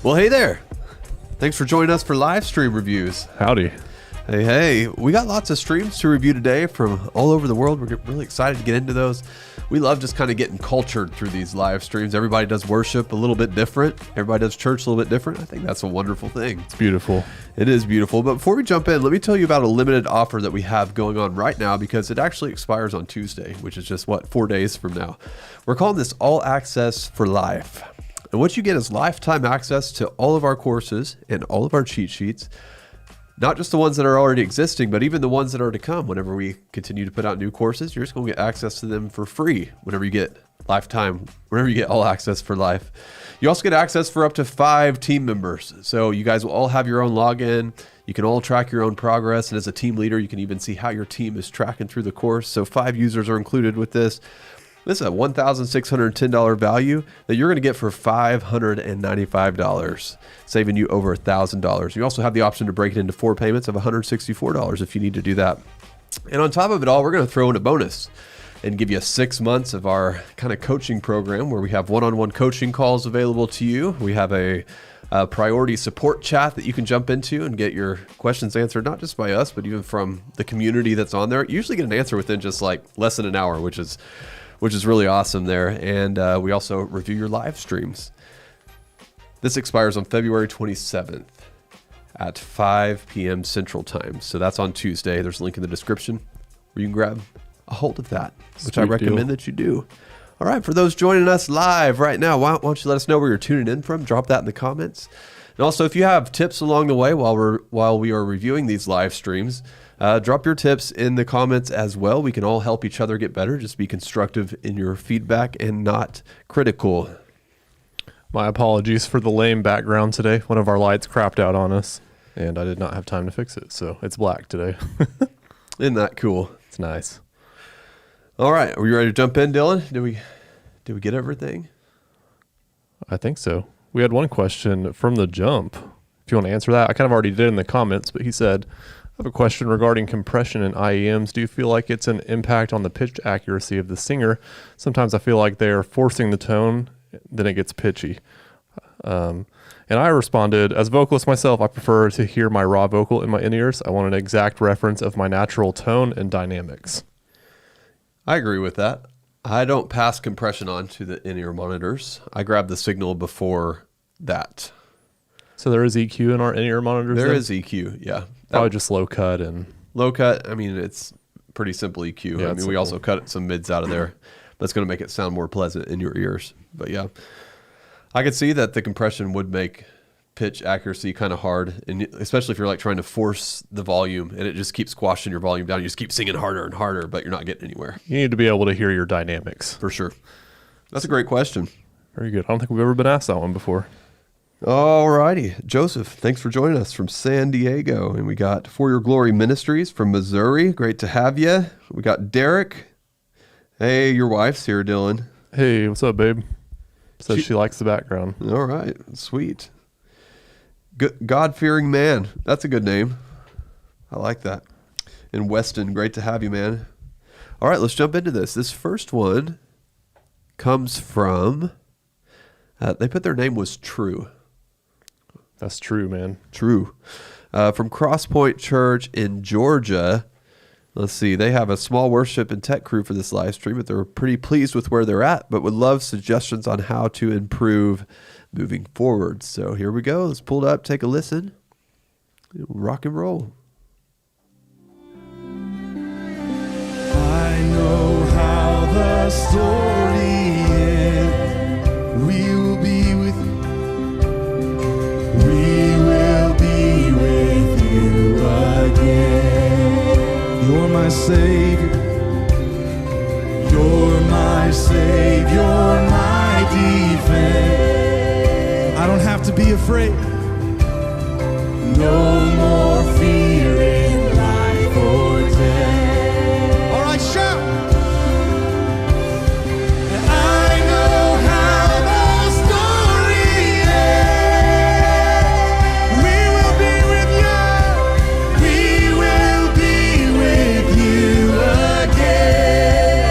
Well, hey there. Thanks for joining us for live stream reviews. Howdy. Hey, we got lots of streams to review today from all over the world. We're really excited to get into those. We love just kind of getting cultured through these live streams. Everybody does worship a little bit different. Everybody does church a little bit different. I think that's a wonderful thing. It's beautiful. It is beautiful. But before we jump in, let me tell you about a limited offer that we have going on right now because it actually expires on Tuesday, which is just, 4 days from now. We're calling this All Access for Life. And what you get is lifetime access to all of our courses and all of our cheat sheets. Not just the ones that are already existing, but even the ones that are to come. Whenever we continue to put out new courses, you're just going to get access to them for free whenever you get all access for life. You also get access for up to 5 team members. So you guys will all have your own login. You can all track your own progress. And as a team leader, you can even see how your team is tracking through the course. So 5 users are included with this. This is a $1,610 value that you're going to get for $595, saving you over $1,000. You also have the option to break it into 4 payments of $164 if you need to do that. And on top of it all, we're going to throw in a bonus and give you 6 months of our kind of coaching program where we have one-on-one coaching calls available to you. We have a priority support chat that you can jump into and get your questions answered, not just by us, but even from the community that's on there. You usually get an answer within just like less than an hour, which is really awesome there. And we also review your live streams. This expires on February 27th at 5 p.m. Central Time. So that's on Tuesday. There's a link in the description where you can grab a hold of that, which I recommend that you do. All right, for those joining us live right now, why don't you let us know where you're tuning in from? Drop that in the comments. And also, if you have tips along the way while we are reviewing these live streams, drop your tips in the comments as well. We can all help each other get better. Just be constructive in your feedback and not critical. My apologies for the lame background today. One of our lights crapped out on us, and I did not have time to fix it, so it's black today. Isn't that cool? It's nice. All right, are you ready to jump in, Dylan? Did we get everything? I think so. We had one question from the jump. If you want to answer that, I kind of already did in the comments, but he said, I have a question regarding compression in IEMs. Do you feel like it's an impact on the pitch accuracy of the singer? Sometimes I feel like they're forcing the tone, then it gets pitchy. And I responded, as a vocalist myself, I prefer to hear my raw vocal in my in-ears. I want an exact reference of my natural tone and dynamics. I agree with that. I don't pass compression on to the in-ear monitors. I grab the signal before that. So there is EQ in our in-ear monitors? There is EQ, yeah. Probably just low cut and... Low cut, I mean, it's pretty simple EQ. Yeah, we also cut some mids out of there. That's going to make it sound more pleasant in your ears. But yeah, I could see that the compression would make pitch accuracy kind of hard, and especially if you're like trying to force the volume and it just keeps squashing your volume down. You just keep singing harder and harder, but you're not getting anywhere. You need to be able to hear your dynamics. For sure. That's a great question. Very good. I don't think we've ever been asked that one before. All righty. Joseph, thanks for joining us from San Diego. And we got For Your Glory Ministries from Missouri. Great to have you. We got Derek. Hey, your wife's here, Dylan. Hey, what's up, babe? Says she likes the background. All right. Sweet. God-fearing man. That's a good name. I like that. And Weston, great to have you, man. All right, let's jump into this. This first one comes from, they put their name was True. That's true, man. True. From Crosspoint Church in Georgia. Let's see. They have a small worship and tech crew for this live stream, but they're pretty pleased with where they're at, but would love suggestions on how to improve moving forward. So here we go. Let's pull it up, take a listen. Rock and roll. I know how the story ends. We will be with you. We will be with you again. You're my Savior. You're my Savior, my defense. I don't have to be afraid. No more fear in life or death. All right, shout. And I know how the story ends. We will be with you. We will be with you again.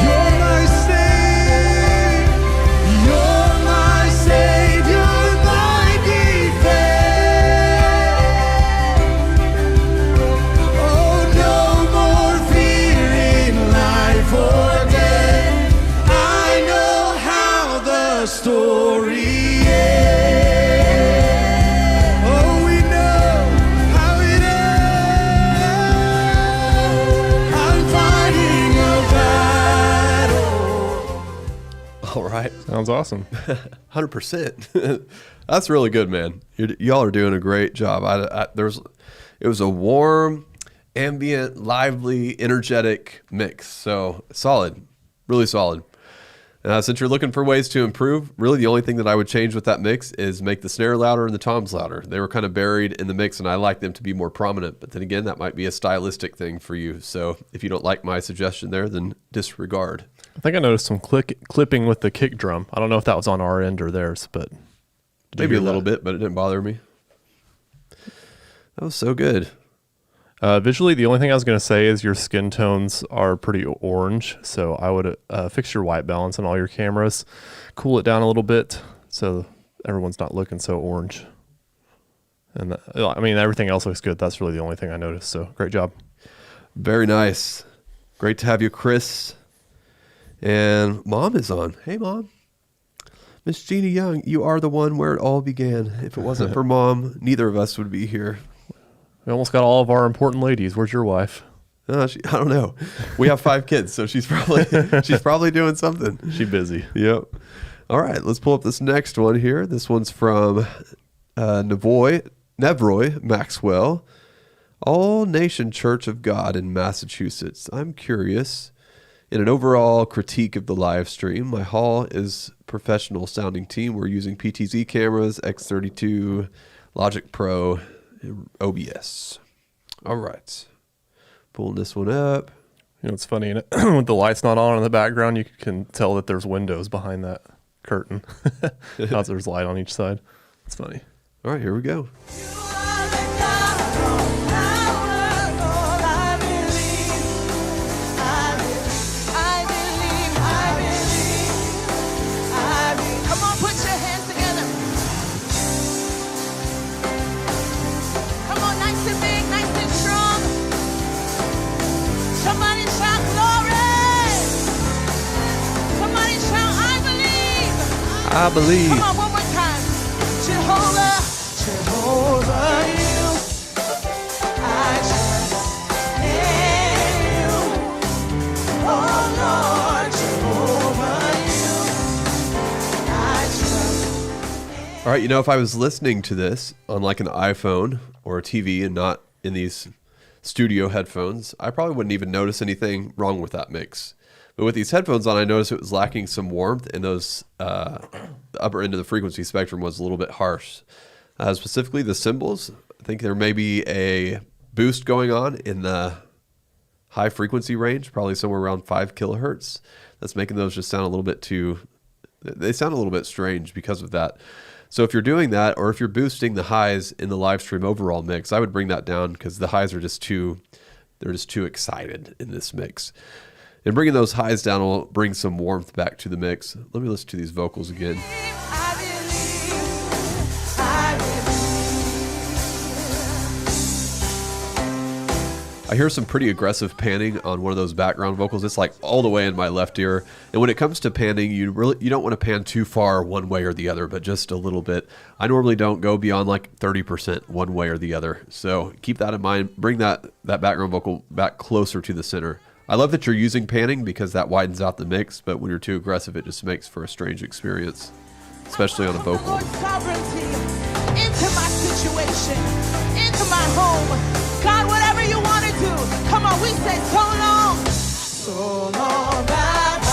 You're my Savior. You're my Savior, my Sounds awesome. 100%. That's really good, man. Y'all are doing a great job. It was a warm, ambient, lively, energetic mix. So solid, really solid. Since you're looking for ways to improve, really the only thing that I would change with that mix is make the snare louder and the toms louder. They were kind of buried in the mix, and I like them to be more prominent. But then again, that might be a stylistic thing for you. So if you don't like my suggestion there, then disregard. I think I noticed some clipping with the kick drum. I don't know if that was on our end or theirs, but maybe a little bit, but it didn't bother me. That was so good. Visually, the only thing I was going to say is your skin tones are pretty orange, so I would fix your white balance on all your cameras, cool it down a little bit so everyone's not looking so orange. And everything else looks good. That's really the only thing I noticed, so great job. Very nice. Great to have you, Chris. And Mom is on. Hey, Mom. Miss Jeannie Young, you are the one where it all began. If it wasn't for Mom, neither of us would be here. We almost got all of our important ladies. Where's your wife? I don't know. We have 5 kids, so she's probably doing something. She's busy. Yep. All right, let's pull up this next one here. This one's from Nevroy Maxwell, All Nation Church of God in Massachusetts. I'm curious. In an overall critique of the live stream, my hall is professional sounding team. We're using PTZ cameras, X32, Logic Pro, OBS. All right. Pulling this one up. You know, it's funny, with the lights not on in the background, you can tell that there's windows behind that curtain. Because there's light on each side. It's funny. All right, here we go. I believe. Come on, one more time. Jehovah, you. I trust in you. Oh Lord, Jehovah, you. I trust. All right, if I was listening to this on like an iPhone or a TV and not in these studio headphones, I probably wouldn't even notice anything wrong with that mix. But with these headphones on, I noticed it was lacking some warmth, and those the upper end of the frequency spectrum was a little bit harsh. Specifically, the cymbals, I think there may be a boost going on in the high frequency range, probably somewhere around 5 kilohertz. That's making those just sound a little bit they sound a little bit strange because of that. So if you're doing that, or if you're boosting the highs in the live stream overall mix, I would bring that down because the highs are just too excited in this mix. And bringing those highs down will bring some warmth back to the mix. Let me listen to these vocals again. I hear some pretty aggressive panning on one of those background vocals. It's like all the way in my left ear. And when it comes to panning, you don't want to pan too far one way or the other, but just a little bit. I normally don't go beyond like 30% one way or the other. So keep that in mind. Bring that background vocal back closer to the center. I love that you're using panning because that widens out the mix, but when you're too aggressive, it just makes for a strange experience, especially on a vocal. Lord, sovereignty into my situation, into my home. God, whatever you want to do. Come on, we say so long, bye-bye.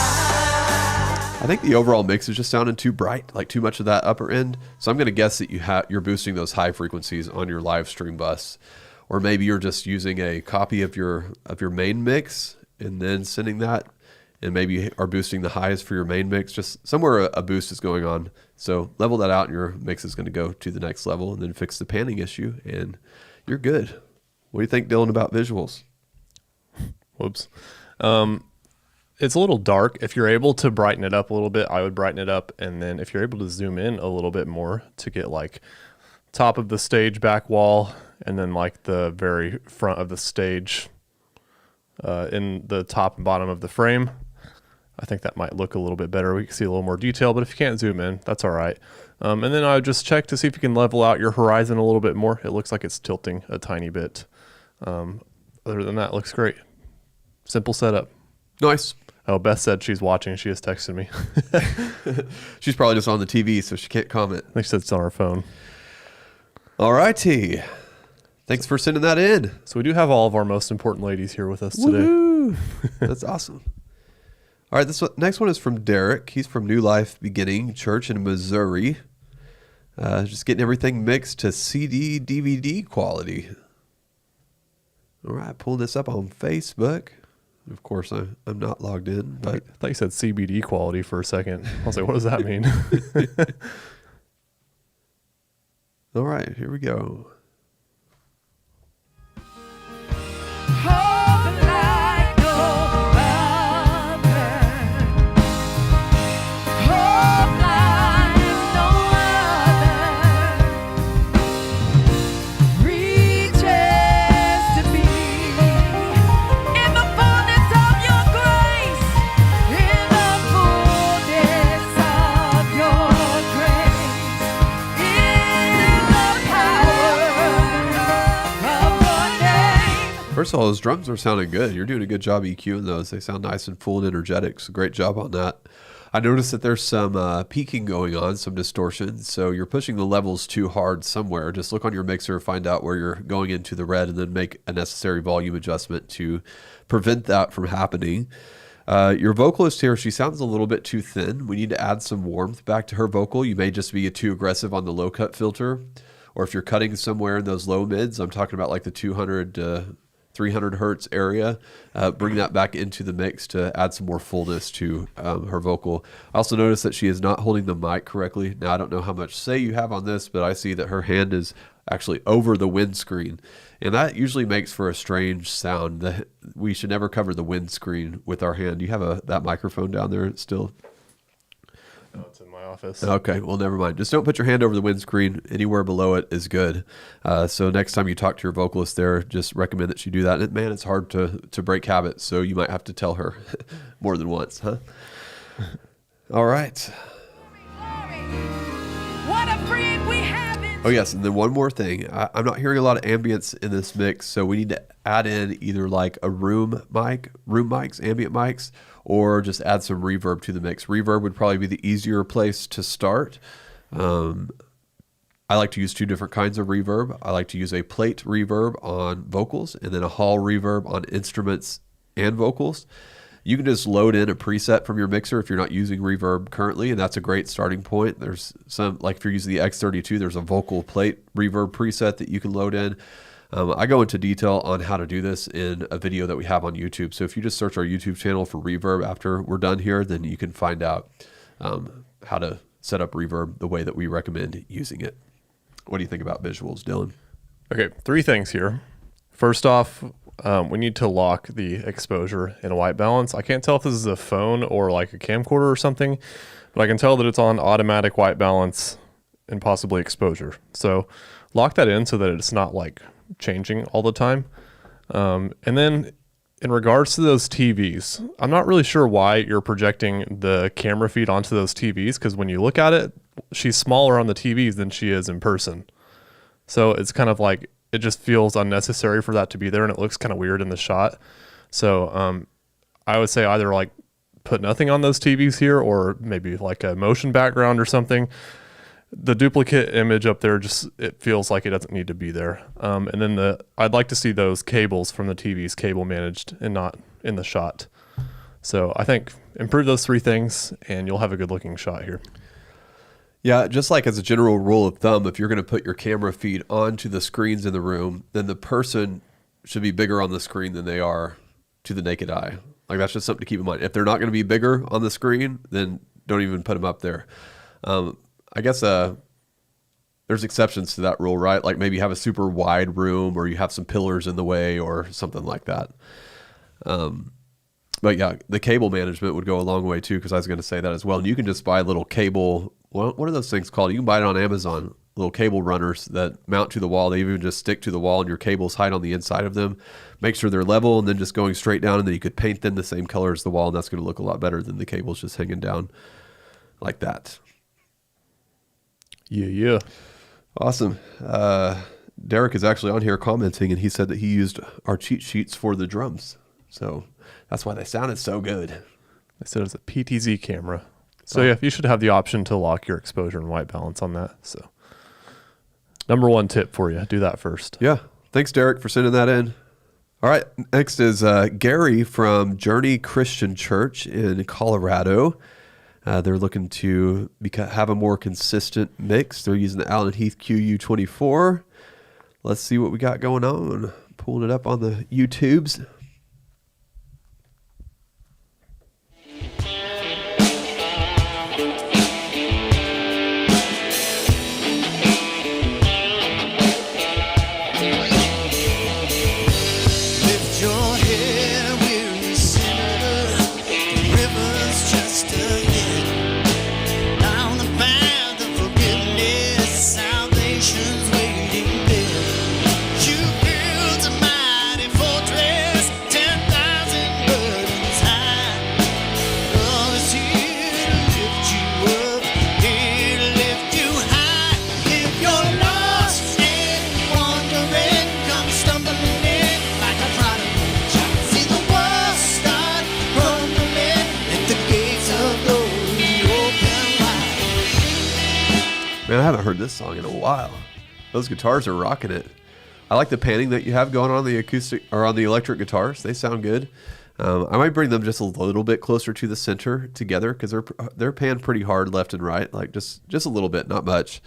I think the overall mix is just sounding too bright, like too much of that upper end. So I'm going to guess that you're boosting those high frequencies on your live stream bus, or maybe you're just using a copy of your main mix and then sending that, and maybe you are boosting the highs for your main mix. Just somewhere a boost is going on. So level that out, and your mix is going to go to the next level, and then fix the panning issue, and you're good. What do you think, Dylan, about visuals? Whoops. It's a little dark. If you're able to brighten it up a little bit, I would brighten it up. And then if you're able to zoom in a little bit more to get like top of the stage back wall, and then like the very front of the stage in the top and bottom of the frame, I think that might look a little bit better. We can see a little more detail, but if you can't zoom in, that's all right. And then I would just check to see if you can level out your horizon a little bit more. It looks like it's tilting a tiny bit. Other than that, it looks great. Simple setup. Nice. Oh, Beth said she's watching. She just texted me. She's probably just on the TV, so she can't comment. I think she said it's on her phone. All righty. Thanks for sending that in. So we do have all of our most important ladies here with us today. Woohoo! That's awesome. All right, next one is from Derek. He's from New Life Beginning Church in Missouri. Just getting everything mixed to CD, DVD quality. All right, pull this up on Facebook. Of course, I'm not logged in, but I thought you said CBD quality for a second. I was like, what does that mean? all right, here we go. First of all, those drums are sounding good. You're doing a good job EQing those. They sound nice and full and energetic. So great job on that. I noticed that there's some peaking going on, some distortion. So you're pushing the levels too hard somewhere. Just look on your mixer, find out where you're going into the red, and then make a necessary volume adjustment to prevent that from happening. Your vocalist here, she sounds a little bit too thin. We need to add some warmth back to her vocal. You may just be too aggressive on the low cut filter. Or if you're cutting somewhere in those low mids, I'm talking about like the 200 to 300 hertz area, bring that back into the mix to add some more fullness to her vocal. I also noticed that she is not holding the mic correctly. Now, I don't know how much say you have on this, but I see that her hand is actually over the windscreen. And that usually makes for a strange sound. We should never cover the windscreen with our hand. Do you have that microphone down there still? No, it's in my office. Okay, well, never mind. Just don't put your hand over the windscreen. Anywhere below it is good. So next time you talk to your vocalist there, just recommend that she do that. And man, it's hard to break habits, so you might have to tell her more than once, huh? All right. What a friend we have in Oh, yes, and then one more thing. I'm not hearing a lot of ambience in this mix, so we need to add in either like a room mics, ambient mics, or just add some reverb to the mix. Reverb would probably be the easier place to start. I like to use two different kinds of reverb. I like to use a plate reverb on vocals and then a hall reverb on instruments and vocals. You can just load in a preset from your mixer if you're not using reverb currently, and that's a great starting point. There's some, like if you're using the X32, there's a vocal plate reverb preset that you can load in. I go into detail on how to do this in a video that we have on YouTube. So if you just search our YouTube channel for reverb after we're done here, then you can find out how to set up reverb the way that we recommend using it. What do you think about visuals, Dylan? Okay, 3 things here. First off, we need to lock the exposure in a white balance. I can't tell if this is a phone or like a camcorder or something, but I can tell that it's on automatic white balance and possibly exposure. So lock that in so that it's not like changing all the time. And then in regards to those TVs, I'm not really sure why you're projecting the camera feed onto those TVs, because when you look at it, she's smaller on the TVs than she is in person. So it's kind of like, it just feels unnecessary for that to be there, and it looks kind of weird in the shot. So I would say either like put nothing on those TVs here, or maybe like a motion background or something. The duplicate image up there, just it feels like it doesn't need to be there. And then I'd like to see those cables from the TVs cable managed and not in the shot. So I think improve those 3 things and you'll have a good looking shot here. Yeah, just like as a general rule of thumb, if you're going to put your camera feed onto the screens in the room, then the person should be bigger on the screen than they are to the naked eye. Like that's just something to keep in mind. If they're not going to be bigger on the screen, then don't even put them up there. I guess there's exceptions to that rule, right? Like maybe you have a super wide room or you have some pillars in the way or something like that. But yeah, the cable management would go a long way too, because I was going to say that as well. And you can just buy little cable, what are those things called? You can buy it on Amazon, little cable runners that mount to the wall. They even just stick to the wall and your cables hide on the inside of them. Make sure they're level and then just going straight down, and then you could paint them the same color as the wall, and that's going to look a lot better than the cables just hanging down like that. Yeah. Awesome. Derek is actually on here commenting, and he said that he used our cheat sheets for the drums. So that's why they sounded so good. They said it's a PTZ camera. So yeah, you should have the option to lock your exposure and white balance on that. So number one tip for you, do that first. Yeah. Thanks, Derek, for sending that in. All right. Next is Gary from Journey Christian Church in Colorado. They're looking to have a more consistent mix. They're using the Allen Heath QU24. Let's see what we got going on. Pulling it up on the YouTubes. Man, I haven't heard this song in a while. Those guitars are rocking it. I like the panning that you have going on the acoustic or on the electric guitars. They sound good. I might bring them just a little bit closer to the center together because they're panned pretty hard left and right, like just a little bit, not much.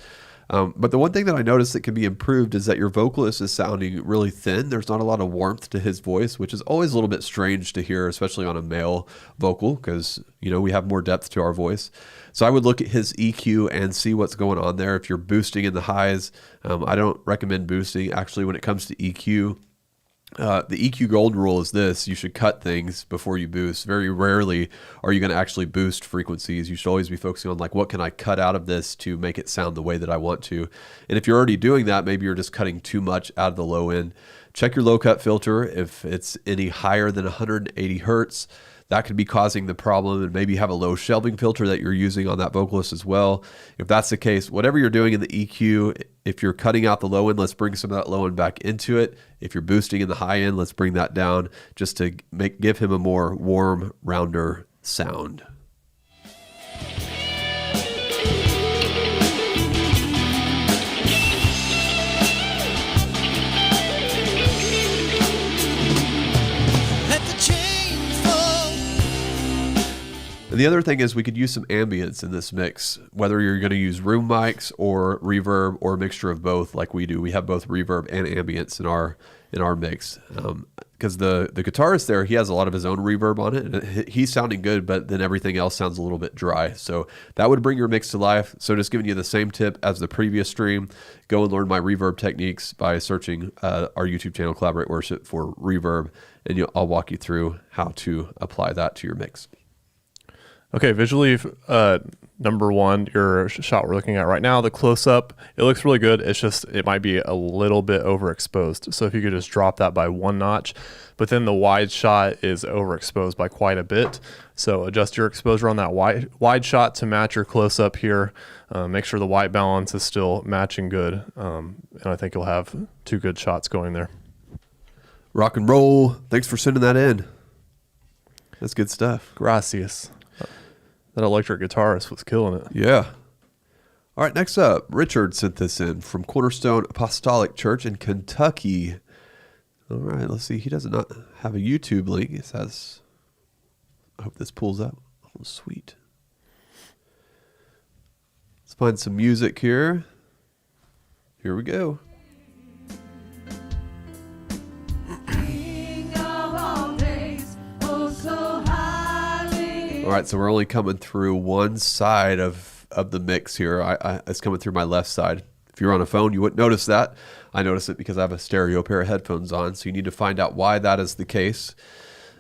But the one thing that I noticed that can be improved is that your vocalist is sounding really thin. There's not a lot of warmth to his voice, which is always a little bit strange to hear, especially on a male vocal, because we have more depth to our voice. So I would look at his EQ and see what's going on there. If you're boosting in the highs, I don't recommend boosting. Actually, when it comes to EQ, the EQ golden rule is this: you should cut things before you boost. Very rarely are you going to actually boost frequencies. You should always be focusing on, like, what can I cut out of this to make it sound the way that I want to? And if you're already doing that, maybe you're just cutting too much out of the low end. Check your low cut filter. If it's any higher than 180 hertz, that could be causing the problem, and maybe have a low shelving filter that you're using on that vocalist as well. If that's the case, whatever you're doing in the EQ, if you're cutting out the low end, let's bring some of that low end back into it. If you're boosting in the high end, let's bring that down just to give him a more warm, rounder sound. And the other thing is we could use some ambience in this mix, whether you're going to use room mics or reverb or a mixture of both like we do. We have both reverb and ambience in our mix. Because the guitarist there, he has a lot of his own reverb on it. And he's sounding good, but then everything else sounds a little bit dry. So that would bring your mix to life. So just giving you the same tip as the previous stream, go and learn my reverb techniques by searching our YouTube channel, Collaborate Worship, for reverb. And I'll walk you through how to apply that to your mix. Okay, visually, number one, your shot we're looking at right now, the close-up, it looks really good. It's just, it might be a little bit overexposed. So if you could just drop that by one notch, but then the wide shot is overexposed by quite a bit. So adjust your exposure on that wide shot to match your close-up here. Make sure the white balance is still matching good. And I think you'll have two good shots going there. Rock and roll. Thanks for sending that in. That's good stuff. Gracias. That electric guitarist was killing it. Yeah. All right, next up, Richard sent this in from Cornerstone Apostolic Church in Kentucky. All right, let's see. He does not have a YouTube link. It says, I hope this pulls up. Oh, sweet. Let's find some music here. Here we go. All right, so we're only coming through one side of the mix here. It's coming through my left side. If you're on a phone, you wouldn't notice that. I notice it because I have a stereo pair of headphones on, so you need to find out why that is the case.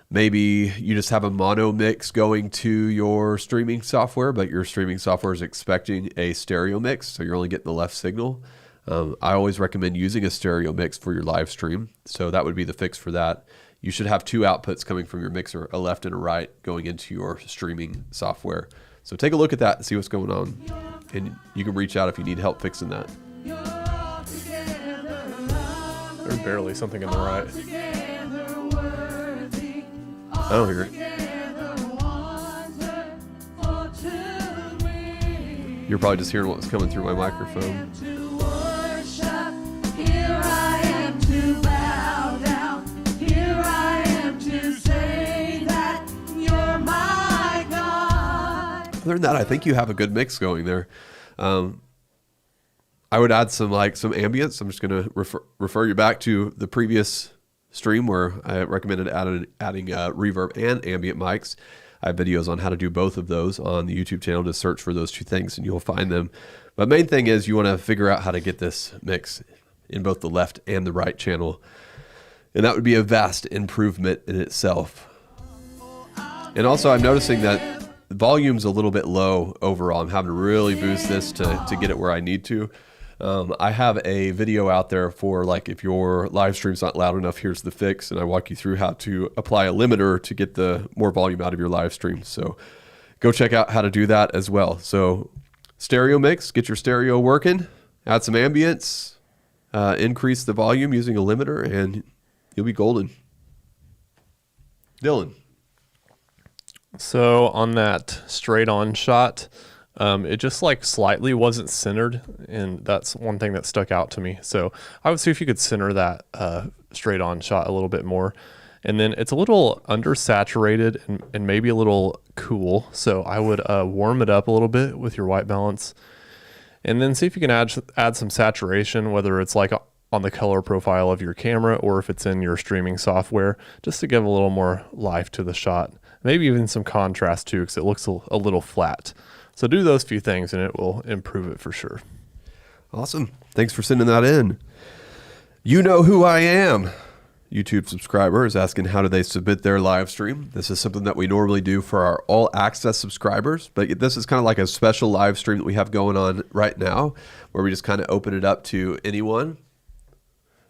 Maybe you just have a mono mix going to your streaming software, but your streaming software is expecting a stereo mix, so you're only getting the left signal. I always recommend using a stereo mix for your live stream, so that would be the fix for that. You should have two outputs coming from your mixer, a left and a right, going into your streaming software. So take a look at that and see what's going on. And you can reach out if you need help fixing that. There's barely something in the right. I don't hear it. You're probably just hearing what was coming through my microphone. To worship, here I am to bow down, here I am to say that you're my God. Other than that, I think you have a good mix going there. I would add some ambience. I'm just going to refer you back to the previous stream where I recommended adding reverb and ambient mics. I have videos on how to do both of those on the YouTube channel. Just search for those two things and you'll find them. But main thing is you want to figure out how to get this mix in both the left and the right channel. And that would be a vast improvement in itself. And also I'm noticing that the volume's a little bit low overall. I'm having to really boost this to get it where I need to. I have a video out there for like if your live stream's not loud enough, here's the fix, and I walk you through how to apply a limiter to get the more volume out of your live stream. So go check out how to do that as well. So stereo mix, get your stereo working, add some ambience, increase the volume using a limiter, and you'll be golden. Dylan. So on that straight on shot, it just like slightly wasn't centered, and that's one thing that stuck out to me. So I would see if you could center that straight on shot a little bit more. And then it's a little undersaturated and maybe a little cool. So I would warm it up a little bit with your white balance, and then see if you can add some saturation, whether it's like on the color profile of your camera or if it's in your streaming software, just to give a little more life to the shot. Maybe even some contrast too, because it looks a little flat. So do those few things and it will improve it for sure. Awesome. Thanks for sending that in. You know who I am. YouTube subscriber is asking how do they submit their live stream. This is something that we normally do for our all access subscribers, but this is kind of like a special live stream that we have going on right now where we just kind of open it up to anyone.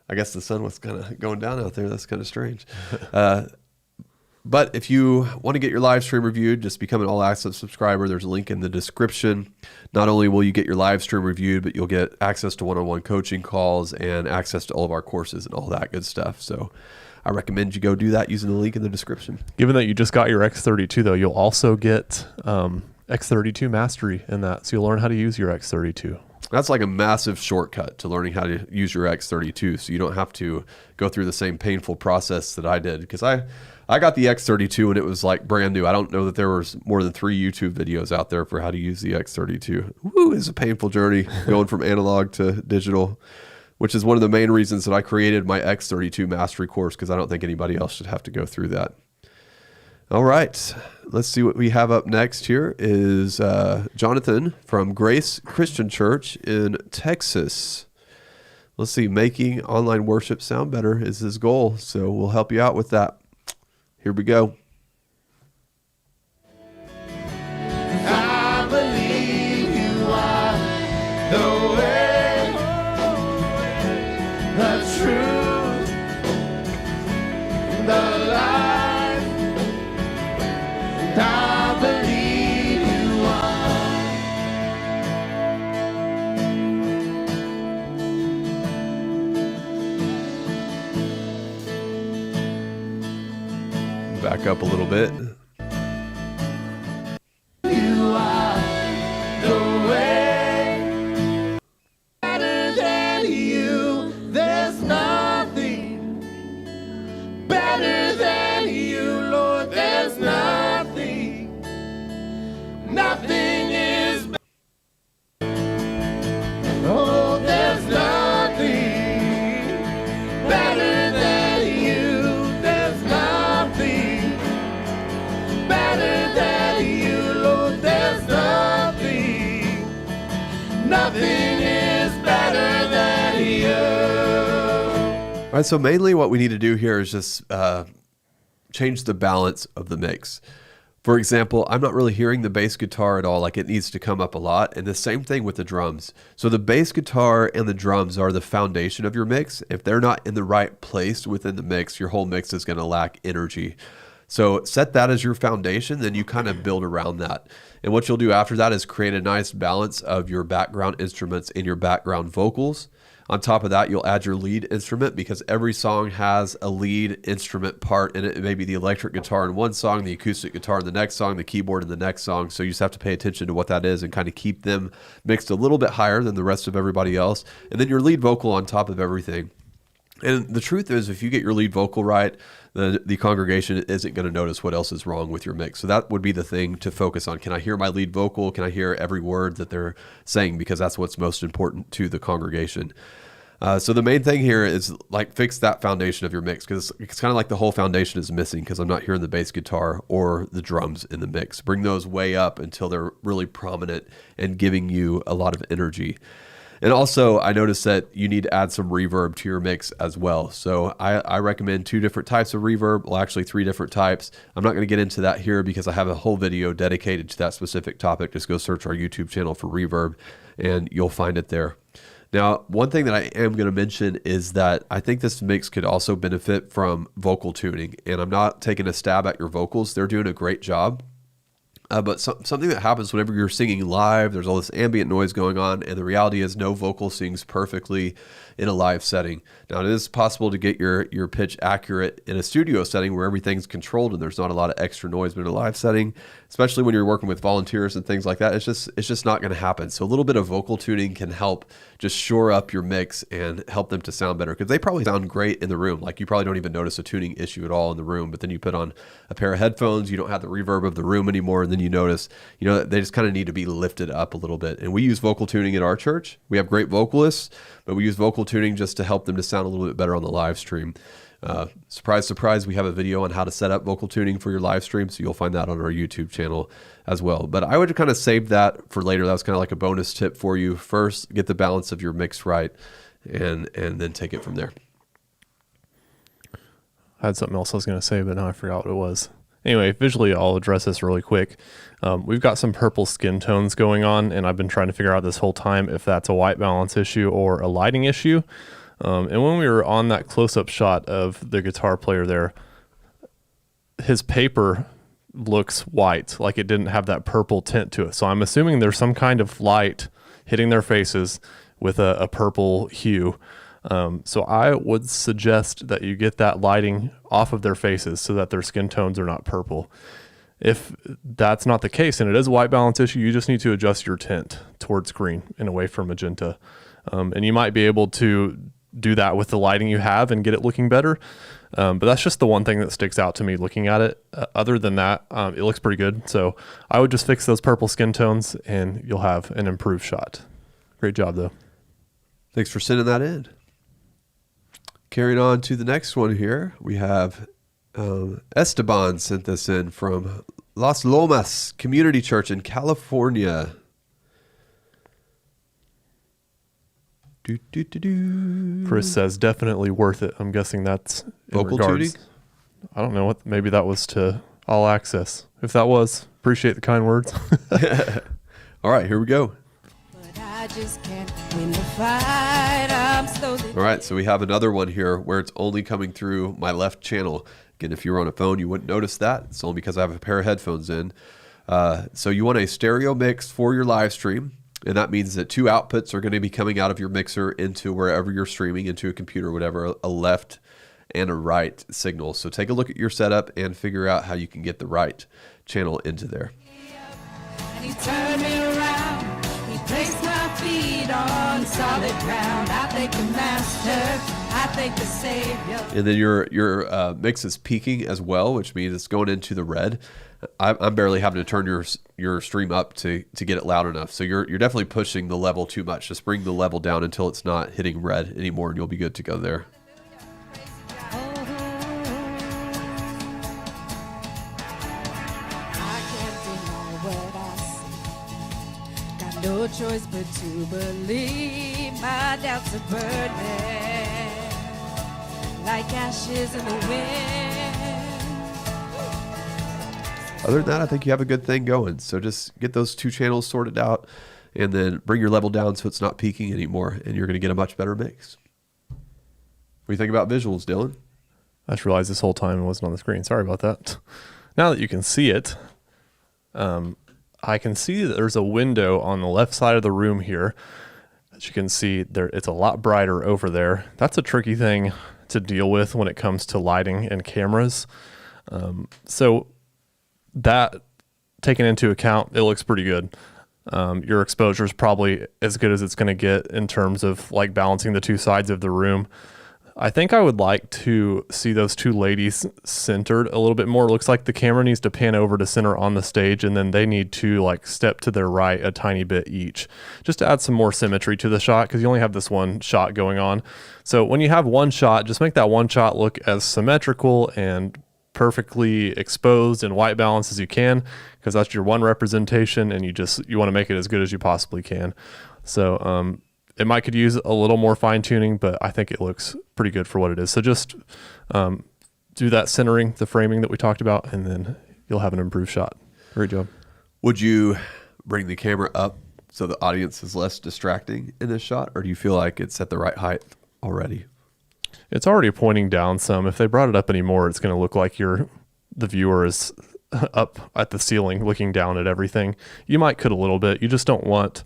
I guess the sun was kind of going down out there. That's kind of strange. But if you want to get your live stream reviewed, just become an all-access subscriber. There's a link in the description. Not only will you get your live stream reviewed, but you'll get access to one-on-one coaching calls and access to all of our courses and all that good stuff. So I recommend you go do that using the link in the description. Given that you just got your X32, though, you'll also get X32 Mastery in that. So you'll learn how to use your X32. That's like a massive shortcut to learning how to use your X32. So you don't have to go through the same painful process that I did, because I got the X32 and it was like brand new. I don't know that there was more than 3 YouTube videos out there for how to use the X32. Woo, it's a painful journey going from analog to digital, which is one of the main reasons that I created my X32 Mastery course, because I don't think anybody else should have to go through that. All right, let's see what we have up next here is Jonathan from Grace Christian Church in Texas. Let's see, making online worship sound better is his goal, so we'll help you out with that. Here we go. I believe you are the way, the truth, the life. I believe you are. Back up a little bit. You are the way. Better than you, there's nothing. Better than you, Lord, there's nothing. Nothing is better. Oh, there's nothing better than you. There's nothing better than you, Lord. There's nothing. Nothing is better than you. All right, so mainly what we need to do here is just change the balance of the mix. For example, I'm not really hearing the bass guitar at all. Like, it needs to come up a lot. And the same thing with the drums. So the bass guitar and the drums are the foundation of your mix. If they're not in the right place within the mix, your whole mix is going to lack energy. So set that as your foundation, then you kind of build around that. And what you'll do after that is create a nice balance of your background instruments and your background vocals. On top of that, you'll add your lead instrument, because every song has a lead instrument part in it. It may be the electric guitar in one song, the acoustic guitar in the next song, the keyboard in the next song. So you just have to pay attention to what that is and kind of keep them mixed a little bit higher than the rest of everybody else. And then your lead vocal on top of everything. And the truth is, if you get your lead vocal right, the congregation isn't going to notice what else is wrong with your mix. So that would be the thing to focus on. Can I hear my lead vocal? Can I hear every word that they're saying? Because that's what's most important to the congregation. So the main thing here is like fix that foundation of your mix, because it's kind of like the whole foundation is missing because I'm not hearing the bass guitar or the drums in the mix. Bring those way up until they're really prominent and giving you a lot of energy. And also, I noticed that you need to add some reverb to your mix as well. So I recommend 2 different types of reverb, well, actually 3 different types. I'm not going to get into that here because I have a whole video dedicated to that specific topic. Just go search our YouTube channel for reverb and you'll find it there. Now, one thing that I am going to mention is that I think this mix could also benefit from vocal tuning. And I'm not taking a stab at your vocals. They're doing a great job. But something that happens whenever you're singing live, there's all this ambient noise going on, and the reality is no vocal sings perfectly in a live setting. Now, it is possible to get your pitch accurate in a studio setting where everything's controlled and there's not a lot of extra noise, but in a live setting, especially when you're working with volunteers and things like that, it's just not going to happen. So a little bit of vocal tuning can help just shore up your mix and help them to sound better, because they probably sound great in the room. Like, you probably don't even notice a tuning issue at all in the room, but then you put on a pair of headphones, you don't have the reverb of the room anymore, and then you notice, they just kind of need to be lifted up a little bit. And we use vocal tuning at our church. We have great vocalists, but we use vocal tuning just to help them to sound a little bit better on the live stream. Surprise, surprise, we have a video on how to set up vocal tuning for your live stream, so you'll find that on our YouTube channel as well. But I would kind of save that for later. That was kind of like a bonus tip for you. First, get the balance of your mix right, and then take it from there. I had something else I was going to say, but now I forgot what it was. Anyway, visually, I'll address this really quick. We've got some purple skin tones going on, and I've been trying to figure out this whole time if that's a white balance issue or a lighting issue. And when we were on that close-up shot of the guitar player there, his paper looks white, like it didn't have that purple tint to it. So I'm assuming there's some kind of light hitting their faces with a purple hue. So I would suggest that you get that lighting off of their faces so that their skin tones are not purple. If that's not the case and it is a white balance issue, you just need to adjust your tint towards green and away from magenta. And you might be able to do that with the lighting you have and get it looking better. But that's just the one thing that sticks out to me looking at it. Other than that, it looks pretty good. So I would just fix those purple skin tones and you'll have an improved shot. Great job, though. Thanks for sending that in. Carrying on to the next one here, we have Esteban sent this in from Las Lomas Community Church in California. Chris says definitely worth it. I'm guessing that's in vocal regards. tuning. I don't know what. Maybe that was to All Access. If that was, appreciate the kind words. All right, here we go. But I just can't win the fight. I'm slowly. All right, so we have another one here where it's only coming through my left channel. Again, if you were on a phone, you wouldn't notice that. It's only because I have a pair of headphones in. So you want a stereo mix for your live stream. And that means that 2 outputs are going to be coming out of your mixer into wherever you're streaming, into a computer, whatever, a left and a right signal. So take a look at your setup and figure out how you can get the right channel into there. And he turned me around. He placed my feet on solid ground. I thank the Master. I thank the Savior. And then your mix is peaking as well, which means it's going into the red. I'm barely having to turn your stream up to get it loud enough. So you're definitely pushing the level too much. Just bring the level down until it's not hitting red anymore, and you'll be good to go there. I can't deny what I see. Got no choice but to believe. My doubts are burning like ashes in the wind. Other than that, I think you have a good thing going. So just get those 2 channels sorted out and then bring your level down so it's not peaking anymore, and you're going to get a much better mix. What do you think about visuals, Dylan? I just realized this whole time it wasn't on the screen. Sorry about that. Now that you can see it, I can see that there's a window on the left side of the room here. As you can see, there it's a lot brighter over there. That's a tricky thing to deal with when it comes to lighting and cameras. So that taken into account, it looks pretty good. Your exposure is probably as good as it's going to get in terms of like balancing the two sides of the room. I think I would like to see those two ladies centered a little bit more. It looks like the camera needs to pan over to center on the stage, and then they need to like step to their right a tiny bit each, just to add some more symmetry to the shot, because you only have this one shot going on. So when you have one shot, just make that one shot look as symmetrical and perfectly exposed and white balance as you can, because that's your one representation, and you want to make it as good as you possibly can. So it might could use a little more fine tuning, but I think it looks pretty good for what it is. So just do that centering, the framing that we talked about, and then you'll have an improved shot. Great job. Would you bring the camera up so the audience is less distracting in this shot, or do you feel like it's at the right height already? It's already pointing down some. If they brought it up anymore, it's going to look like the viewer is up at the ceiling looking down at everything. You might cut a little bit. You just don't want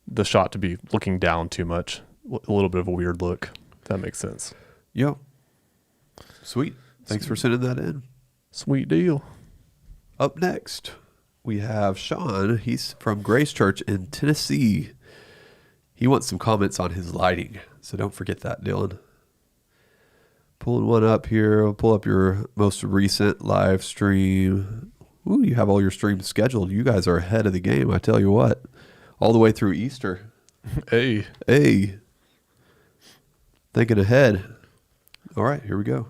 the shot to be looking down too much. A little bit of a weird look, if that makes sense. Yeah. Sweet. Thanks for sending that in. Sweet deal. Up next, we have Sean. He's from Grace Church in Tennessee. He wants some comments on his lighting, so don't forget that, Dylan. Pulling one up here. I'll pull up your most recent live stream. Ooh, you have all your streams scheduled. You guys are ahead of the game, I tell you what. All the way through Easter. Hey. Thinking ahead. All right, here we go.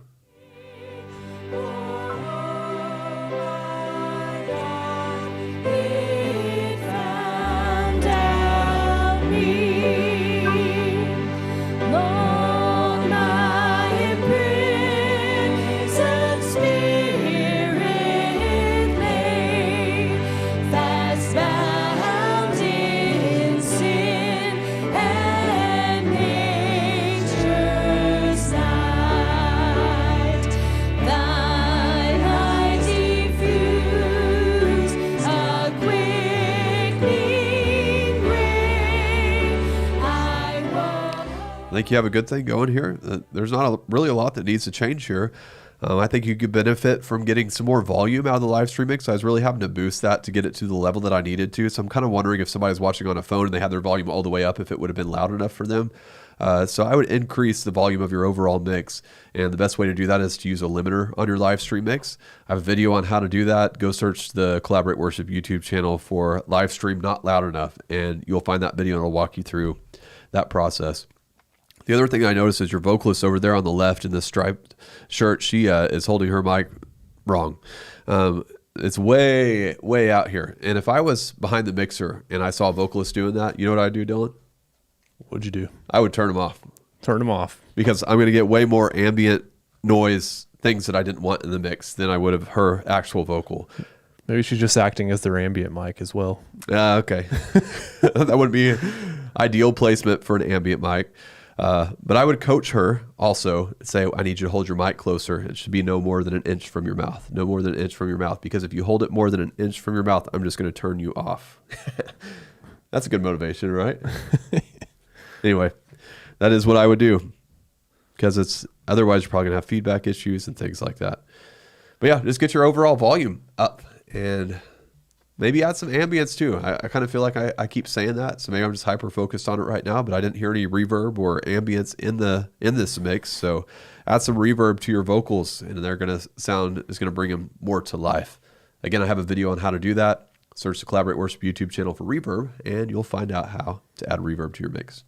I think you have a good thing going here. There's not really a lot that needs to change here. I think you could benefit from getting some more volume out of the live stream mix. I was really having to boost that to get it to the level that I needed to. So I'm kind of wondering if somebody's watching on a phone and they had their volume all the way up, if it would have been loud enough for them. So I would increase the volume of your overall mix. And the best way to do that is to use a limiter on your live stream mix. I have a video on how to do that. Go search the Collaborate Worship YouTube channel for live stream not loud enough, and you'll find that video and it'll walk you through that process. The other thing I noticed is your vocalist over there on the left in the striped shirt. She is holding her mic wrong. It's way, way out here. And if I was behind the mixer and I saw a vocalist doing that, you know what I'd do, Dylan? What'd you do? I would turn them off. Turn them off. Because I'm going to get way more ambient noise, things that I didn't want in the mix, than I would have her actual vocal. Maybe she's just acting as their ambient mic as well. Okay. That would be ideal placement for an ambient mic. But I would coach her also and say, I need you to hold your mic closer. It should be no more than an inch from your mouth. No more than an inch from your mouth. Because if you hold it more than an inch from your mouth, I'm just going to turn you off. That's a good motivation, right? Anyway, that is what I would do. Because otherwise you're probably going to have feedback issues and things like that. But yeah, just get your overall volume up and maybe add some ambience too. I kind of feel like I keep saying that, so maybe I'm just hyper focused on it right now, but I didn't hear any reverb or ambience in this mix. So add some reverb to your vocals and they're going to bring them more to life. Again, I have a video on how to do that. Search the Collaborate Worship YouTube channel for reverb and you'll find out how to add reverb to your mix.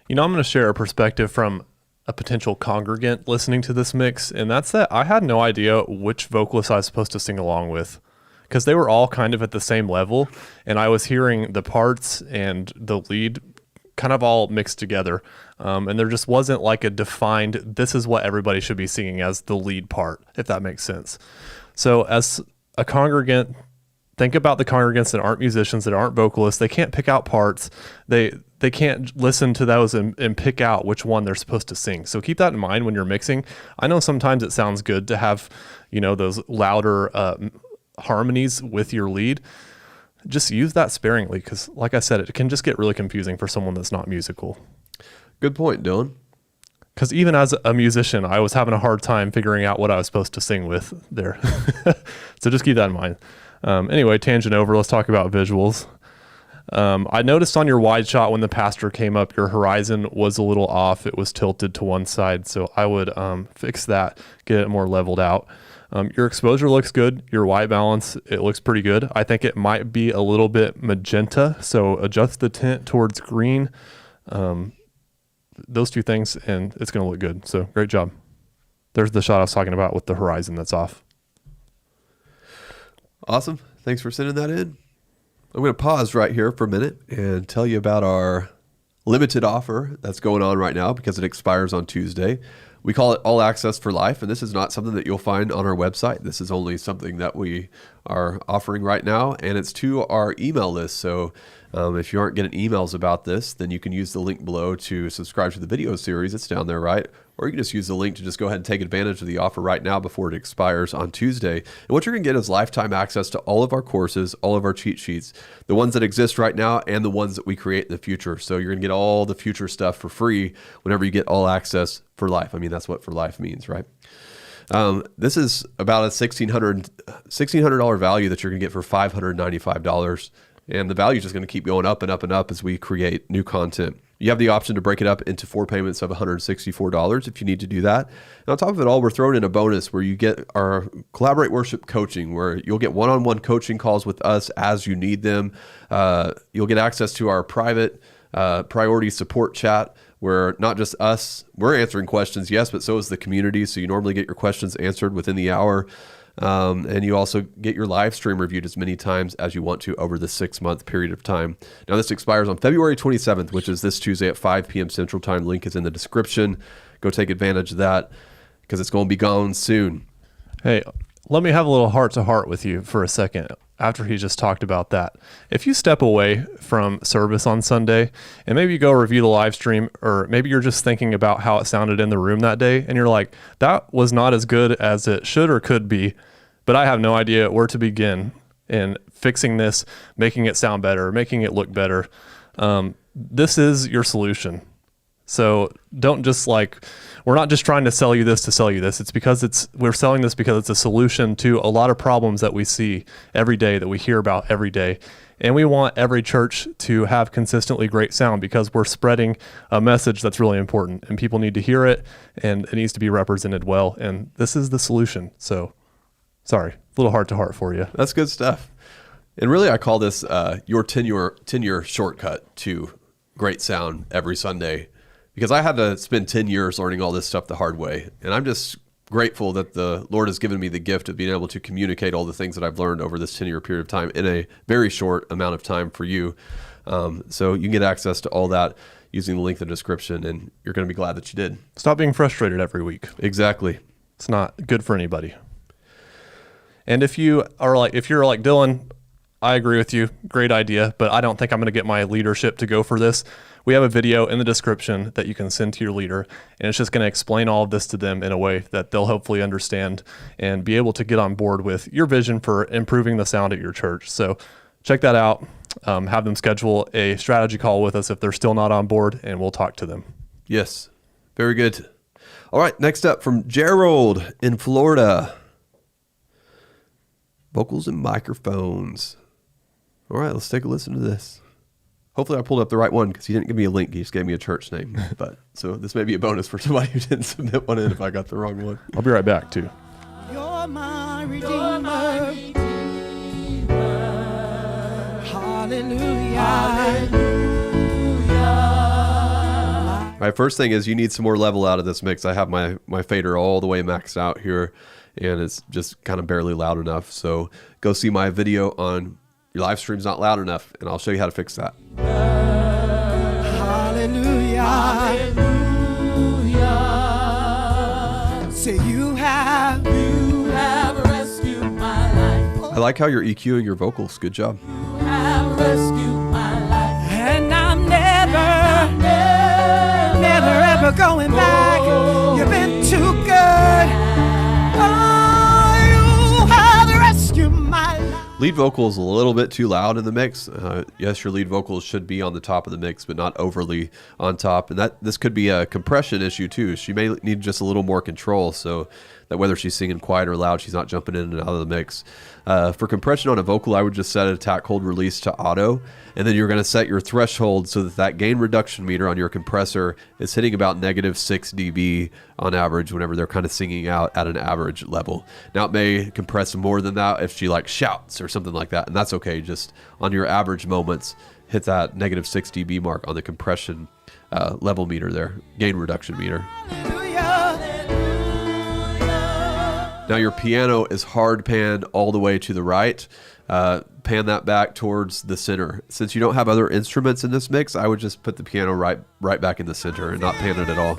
You know, I'm going to share a perspective from a potential congregant listening to this mix, and that's that I had no idea which vocalist I was supposed to sing along with, because they were all kind of at the same level, and I was hearing the parts and the lead kind of all mixed together, and there just wasn't like a defined, this is what everybody should be singing as the lead part, if that makes sense. So as a congregant, think about the congregants that aren't musicians, that aren't vocalists. They can't pick out parts. they can't listen to those and pick out which one they're supposed to sing. So keep that in mind when you're mixing. I know sometimes it sounds good to have, those louder harmonies with your lead. Just use that sparingly, because like I said, it can just get really confusing for someone that's not musical. Good point, Dylan. Because even as a musician, I was having a hard time figuring out what I was supposed to sing with there. So just keep that in mind. Anyway, tangent over. Let's talk about visuals. I noticed on your wide shot when the pastor came up, your horizon was a little off. It was tilted to one side. So I would fix that, get it more leveled out. Your exposure looks good. Your white balance, it looks pretty good. I think it might be a little bit magenta. So adjust the tint towards green. Those two things, and it's going to look good. So great job. There's the shot I was talking about with the horizon that's off. Awesome. Thanks for sending that in. I'm going to pause right here for a minute and tell you about our limited offer that's going on right now because it expires on Tuesday. We call it All Access for Life, and this is not something that you'll find on our website. This is only something that we are offering right now, and it's to our email list. So if you aren't getting emails about this, then you can use the link below to subscribe to the video series. It's down there, right? Or you can just use the link to just go ahead and take advantage of the offer right now before it expires on Tuesday. And what you're going to get is lifetime access to all of our courses, all of our cheat sheets, the ones that exist right now and the ones that we create in the future. So you're going to get all the future stuff for free whenever you get all access for life. I mean, that's what for life means, right? This is about a $1,600 value that you're going to get for $595. And the value is just going to keep going up and up and up as we create new content. You have the option to break it up into 4 payments of $164 if you need to do that. And on top of it all, we're throwing in a bonus where you get our Collaborate Worship coaching, where you'll get one-on-one coaching calls with us as you need them. You'll get access to our private priority support chat, where not just us, we're answering questions, yes, but so is the community. So you normally get your questions answered within the hour. And you also get your live stream reviewed as many times as you want to over the 6-month period of time. Now, this expires on February 27th, which is this Tuesday at 5 p.m. Central Time. Link is in the description. Go take advantage of that because it's going to be gone soon. Hey, let me have a little heart-to-heart with you for a second after he just talked about that. If you step away from service on Sunday and maybe you go review the live stream, or maybe you're just thinking about how it sounded in the room that day and you're like, that was not as good as it should or could be, but I have no idea where to begin in fixing this, making it sound better, making it look better. This is your solution. So don't just we're not just trying to sell you this to sell you this. It's because we're selling this because it's a solution to a lot of problems that we see every day, that we hear about every day. And we want every church to have consistently great sound because we're spreading a message that's really important and people need to hear it and it needs to be represented well. And this is the solution. So sorry, a little heart to heart for you. That's good stuff. And really, I call this your tenure shortcut to great sound every Sunday, because I had to spend 10 years learning all this stuff the hard way. And I'm just grateful that the Lord has given me the gift of being able to communicate all the things that I've learned over this 10-year period of time in a very short amount of time for you. So you can get access to all that using the link in the description, and you're going to be glad that you did. Stop being frustrated every week. Exactly. It's not good for anybody. And if you're like Dylan, I agree with you. Great idea, but I don't think I'm going to get my leadership to go for this. We have a video in the description that you can send to your leader, and it's just going to explain all of this to them in a way that they'll hopefully understand and be able to get on board with your vision for improving the sound at your church. So check that out. Have them schedule a strategy call with us if they're still not on board, and we'll talk to them. Yes. Very good. All right. Next up from Gerald in Florida. Vocals and microphones. All right. Let's take a listen to this. Hopefully I pulled up the right one because he didn't give me a link. He just gave me a church name. But so this may be a bonus for somebody who didn't submit one in if I got the wrong one. I'll be right back too. You're my Redeemer. Hallelujah. Hallelujah. My first thing is you need some more level out of this mix. I have my fader all the way maxed out here, and it's just kind of barely loud enough. So go see my video on your live stream's not loud enough, and I'll show you how to fix that. Hallelujah. Hallelujah. Say you have rescued my life. I like how you're EQing your vocals. Good job. You have rescued my life. And I'm never never going back. You've been too good. Oh, you have rescued my life. Lead vocal is a little bit too loud in the mix. Yes, your lead vocals should be on the top of the mix, but not overly on top. And this could be a compression issue too. She may need just a little more control, so that whether she's singing quiet or loud, she's not jumping in and out of the mix. For compression on a vocal, I would just set attack, hold, release to auto, and then you're going to set your threshold so that gain reduction meter on your compressor is hitting about -6 dB on average whenever they're kind of singing out at an average level. Now it may compress more than that if she like shouts or something like that, and that's okay. Just on your average moments, hit that -6 dB mark on the compression level meter there, gain reduction meter. Now your piano is hard panned all the way to the right. Pan that back towards the center. Since you don't have other instruments in this mix, I would just put the piano right back in the center and not pan it at all.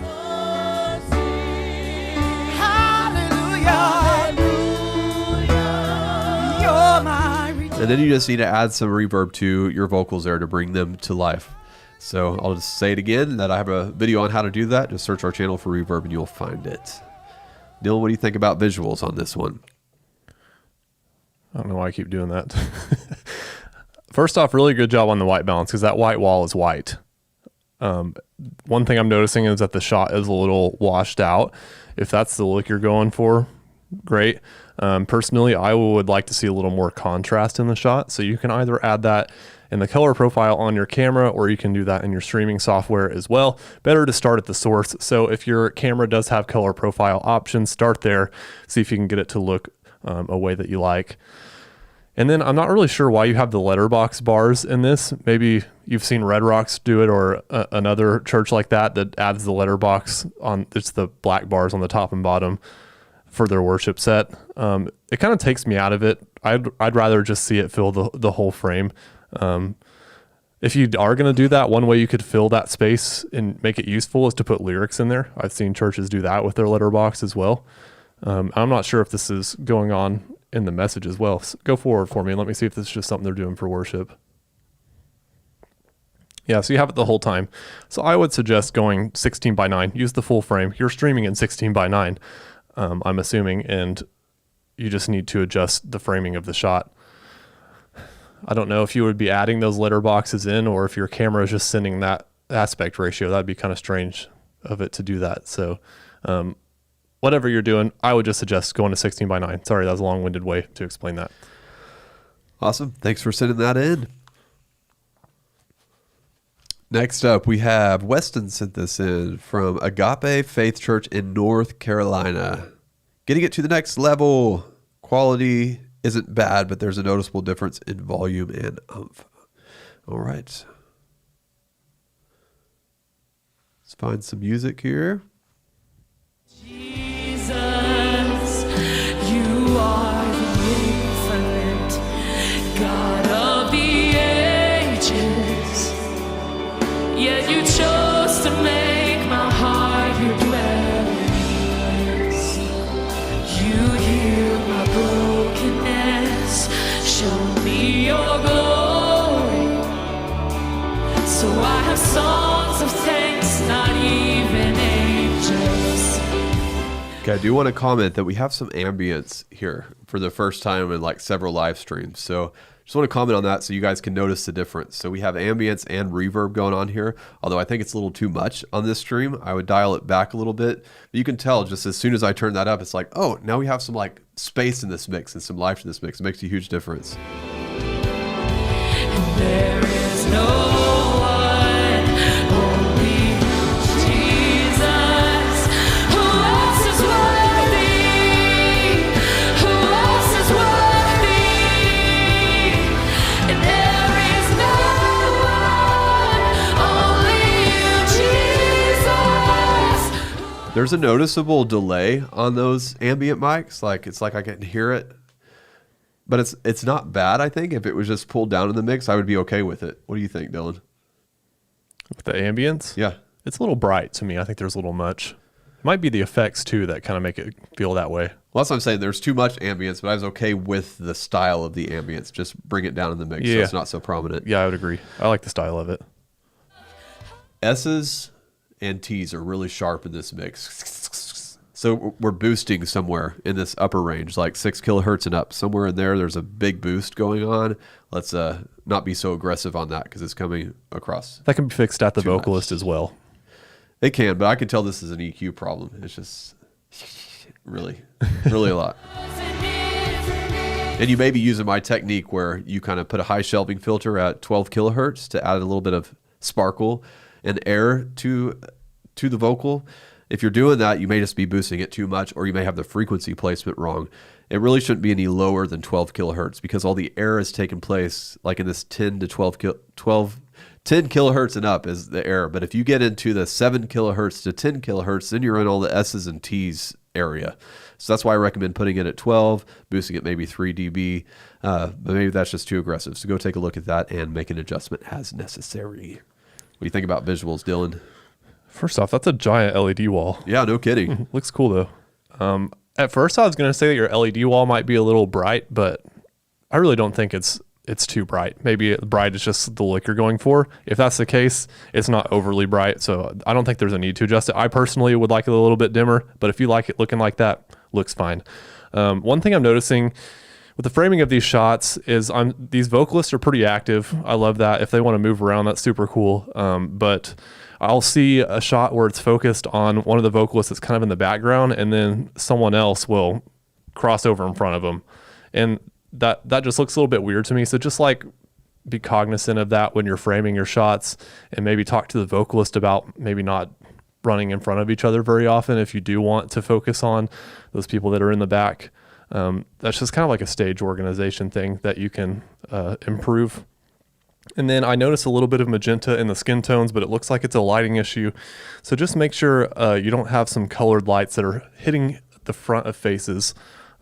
And then you just need to add some reverb to your vocals there to bring them to life. So I'll just say it again that I have a video on how to do that. Just search our channel for reverb and you'll find it. Neil, what do you think about visuals on this one? I don't know why I keep doing that. First off, really good job on the white balance because that white wall is white. One thing I'm noticing is that the shot is a little washed out. If that's the look you're going for, great. Personally, I would like to see a little more contrast in the shot. So you can either add that in the color profile on your camera, or you can do that in your streaming software as well. Better to start at the source. So if your camera does have color profile options, start there, see if you can get it to look a way that you like. And then I'm not really sure why you have the letterbox bars in this. Maybe you've seen Red Rocks do it, or another church like that adds the letterbox on. It's the black bars on the top and bottom for their worship set. It kind of takes me out of it. I'd rather just see it fill the whole frame. If you are going to do that, one way you could fill that space and make it useful is to put lyrics in there. I've seen churches do that with their letterbox as well. I'm not sure if this is going on in the message as well. So go forward for me and let me see if this is just something they're doing for worship. Yeah, so you have it the whole time. So I would suggest going 16:9. Use the full frame. You're streaming in 16:9, I'm assuming, and you just need to adjust the framing of the shot. I don't know if you would be adding those letterboxes in, or if your camera is just sending that aspect ratio. That'd be kind of strange of it to do that. So whatever you're doing, I would just suggest going to 16:9. Sorry, that was a long-winded way to explain that. Awesome. Thanks for sending that in. Next up, we have Weston sent this in from Agape Faith Church in North Carolina. Getting it to the next level. Quality isn't bad, but there's a noticeable difference in volume and oomph. All right. Let's find some music here. Jesus, you are the infinite God of the ages. Yet you chose to make my heart your dwelling place. You heal my brokenness, show me your glory. So I have songs of thanks, not even angels. Okay, I do want to comment that we have some ambience here for the first time in like several live streams. So just want to comment on that so you guys can notice the difference. So we have ambience and reverb going on here, although I think it's a little too much on this stream. I would dial it back a little bit. But you can tell just as soon as I turn that up, it's like, oh, now we have some like space in this mix and some life in this mix. It makes a huge difference. And there is no one, only Jesus. Who else is worthy? Who else is worthy? And there is no one, only you, Jesus. There's a noticeable delay on those ambient mics. Like it's like I can hear it, but it's not bad. I think if it was just pulled down in the mix, I would be okay with it. What do you think, Dylan? With the ambience? Yeah. It's a little bright to me. I think there's a little much. It might be the effects too that kind of make it feel that way. Well, that's what I'm saying. There's too much ambience, but I was okay with the style of the ambience. Just bring it down in the mix so it's not so prominent. Yeah, I would agree. I like the style of it. S's and T's are really sharp in this mix. So we're boosting somewhere in this upper range, like 6 kilohertz and up. Somewhere in there, there's a big boost going on. Let's not be so aggressive on that because it's coming across. That can be fixed at the Too vocalist much. as well. It can, but I can tell this is an EQ problem. It's just really a lot. And you may be using my technique where you kind of put a high shelving filter at 12 kilohertz to add a little bit of sparkle and air to the vocal. If you're doing that, you may just be boosting it too much, or you may have the frequency placement wrong. It really shouldn't be any lower than 12 kilohertz because all the air has taken place like in this 10 to 10 kilohertz and up is the air. But if you get into the 7 kilohertz to 10 kilohertz, then you're in all the S's and T's area. So that's why I recommend putting it at 12, boosting it maybe 3 dB, but maybe that's just too aggressive. So go take a look at that and make an adjustment as necessary. What do you think about visuals, Dylan? First off, that's a giant LED wall. Yeah, no kidding. Looks cool though. At first I was going to say that your LED wall might be a little bright, but I really don't think it's too bright. Maybe bright is just the look you're going for. If that's the case, it's not overly bright, so I don't think there's a need to adjust it. I personally would like it a little bit dimmer, but if you like it looking like that, looks fine. One thing I'm noticing with the framing of these shots is these vocalists are pretty active. I love that. If they want to move around, that's super cool. But I'll see a shot where it's focused on one of the vocalists that's kind of in the background, and then someone else will cross over in front of them. And that just looks a little bit weird to me. So just like be cognizant of that when you're framing your shots, and maybe talk to the vocalist about maybe not running in front of each other very often if you do want to focus on those people that are in the back. That's just kind of like a stage organization thing that you can improve. And then I notice a little bit of magenta in the skin tones, but it looks like it's a lighting issue. So just make sure you don't have some colored lights that are hitting the front of faces.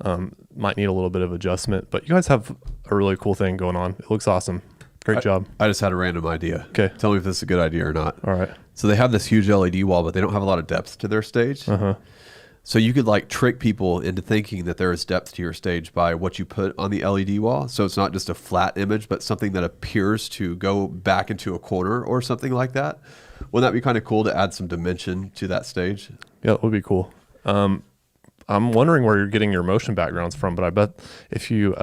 Might need a little bit of adjustment, but you guys have a really cool thing going on. It looks awesome. Great job. I just had a random idea. Okay. Tell me if this is a good idea or not. All right. So they have this huge LED wall, but they don't have a lot of depth to their stage. Uh-huh. So you could like trick people into thinking that there is depth to your stage by what you put on the LED wall. So it's not just a flat image, but something that appears to go back into a corner or something like that. Wouldn't that be kind of cool to add some dimension to that stage? Yeah, that would be cool. I'm wondering where you're getting your motion backgrounds from, but I bet if you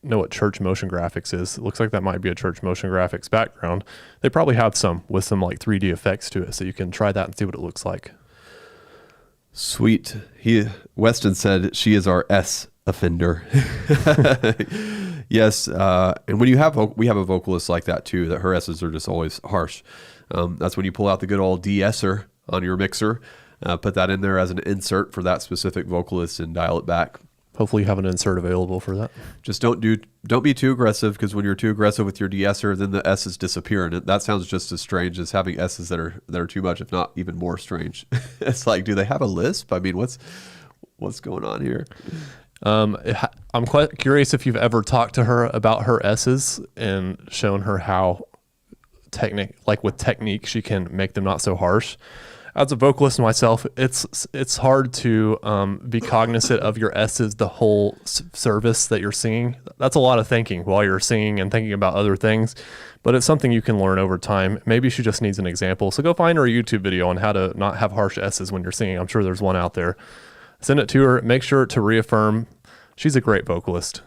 know what church motion graphics is, it looks like that might be a church motion graphics background. They probably have some with some like 3D effects to it, so you can try that and see what it looks like. Sweet. Weston said she is our S offender. Yes, and when we have a vocalist like that too, that her S's are just always harsh. That's when you pull out the good old de-esser on your mixer, put that in there as an insert for that specific vocalist and dial it back. Hopefully you have an insert available for that. Just don't be too aggressive, because when you're too aggressive with your de-esser, then the S's disappear, and that sounds just as strange as having S's that are too much, if not even more strange. It's like, do they have a lisp? I mean, what's going on here? I'm quite curious if you've ever talked to her about her S's and shown her how with technique she can make them not so harsh. As a vocalist myself, it's hard to be cognizant of your S's the whole service that you're singing. That's a lot of thinking while you're singing and thinking about other things, but it's something you can learn over time. Maybe she just needs an example. So go find her a YouTube video on how to not have harsh S's when you're singing. I'm sure there's one out there. Send it to her. Make sure to reaffirm she's a great vocalist.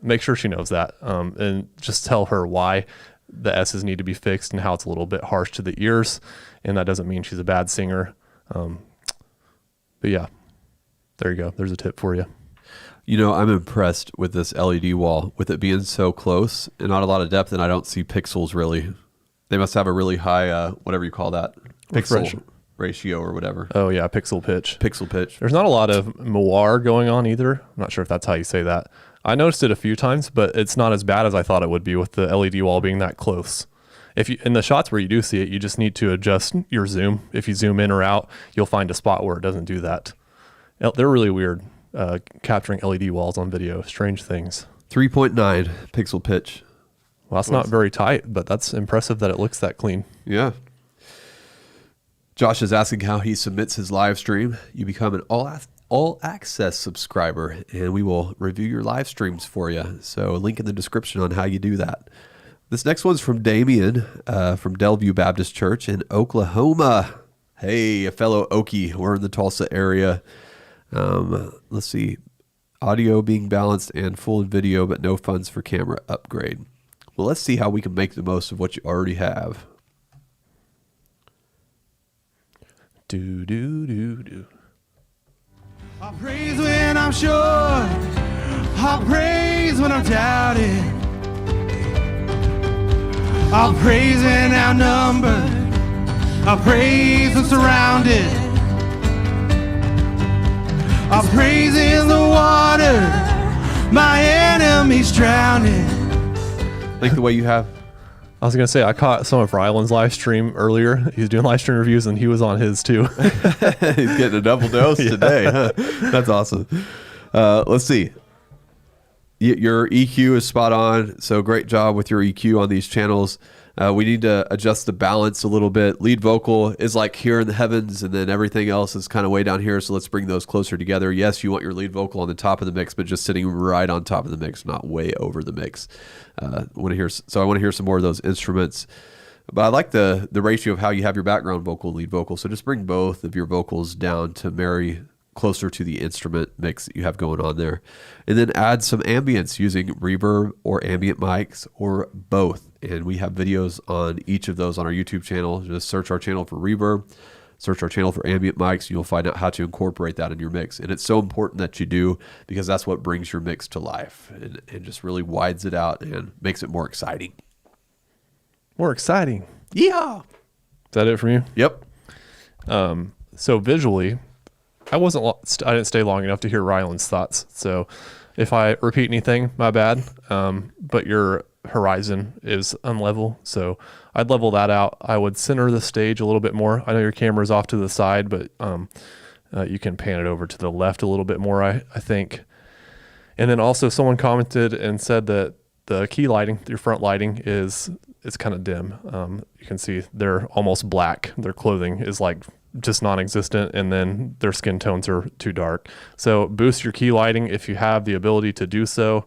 Make sure she knows that, and just tell her why the S's need to be fixed and how it's a little bit harsh to the ears. And that doesn't mean she's a bad singer. But yeah, there you go. There's a tip for you. You know, I'm impressed with this LED wall, with it being so close and not a lot of depth, and I don't see pixels really. They must have a really high, whatever you call that, pixel ratio or whatever. Oh yeah, pixel pitch. Pixel pitch. There's not a lot of moire going on either. I'm not sure if that's how you say that. I noticed it a few times, but it's not as bad as I thought it would be with the LED wall being that close. If you, in the shots where you do see it, you just need to adjust your zoom. If you zoom in or out, you'll find a spot where it doesn't do that. They're really weird, capturing LED walls on video. Strange things. 3.9 pixel pitch. Well, that's not very tight, but that's impressive that it looks that clean. Yeah. Josh is asking how he submits his live stream. You become an all access subscriber, and we will review your live streams for you. So link in the description on how you do that. This next one's from Damien from Delview Baptist Church in Oklahoma. Hey, a fellow Okie. We're in the Tulsa area. Let's see. Audio being balanced and full video, but no funds for camera upgrade. Well, let's see how we can make the most of what you already have. Do, do, do, do. I'll praise when I'm sure. I'll praise when I'm doubted. I'll praise when outnumbered. I'll praise when surrounded. I'll praise in the water. My enemies drowning. Like the way you have. I was going to say, I caught some of Ryland's live stream earlier. He's doing live stream reviews, and he was on his too. He's getting a double dose today. Huh? That's awesome. Let's see. Your EQ is spot on. So great job with your EQ on these channels. We need to adjust the balance a little bit. Lead vocal is like here in the heavens, and then everything else is kind of way down here. So let's bring those closer together. Yes, you want your lead vocal on the top of the mix, but just sitting right on top of the mix, not way over the mix. I want to hear some more of those instruments. But I like the ratio of how you have your background vocal and lead vocal. So just bring both of your vocals down to marry closer to the instrument mix that you have going on there. And then add some ambience using reverb or ambient mics or both. And we have videos on each of those on our YouTube channel. Just search our channel for reverb, search our channel for ambient mics, and you'll find out how to incorporate that in your mix. And it's so important that you do, because that's what brings your mix to life and just really widens it out and makes it more exciting. More exciting. Yeah. Is that it from you? Yep. So visually, I didn't stay long enough to hear Ryland's thoughts. So if I repeat anything, my bad. But your horizon is unlevel, so I'd level that out. I would center the stage a little bit more. I know your camera's off to the side, but you can pan it over to the left a little bit more, I think. And then also someone commented and said that the key lighting, your front lighting, is kind of dim. You can see they're almost black. Their clothing is like just non-existent, and then their skin tones are too dark. So boost your key lighting if you have the ability to do so.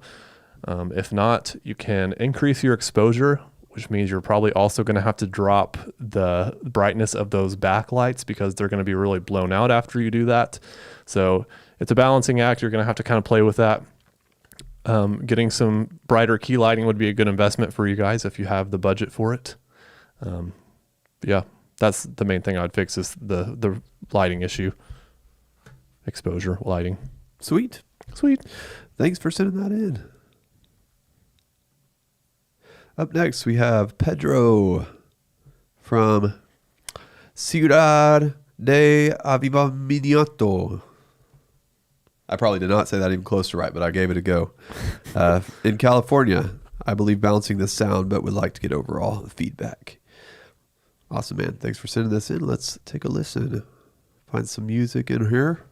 If not, you can increase your exposure, which means you're probably also going to have to drop the brightness of those backlights because they're going to be really blown out after you do that. So it's a balancing act. You're going to have to kind of play with that. Getting some brighter key lighting would be a good investment for you guys if you have the budget for it. Yeah, that's the main thing I'd fix is the lighting issue. Exposure, lighting. Sweet. Thanks for sending that in. Up next, we have Pedro from Surard de Avivamiento. I probably did not say that even close to right, but I gave it a go. In California, I believe balancing this sound, but would like to get overall feedback. Awesome, man. Thanks for sending this in. Let's take a listen. Find some music in here.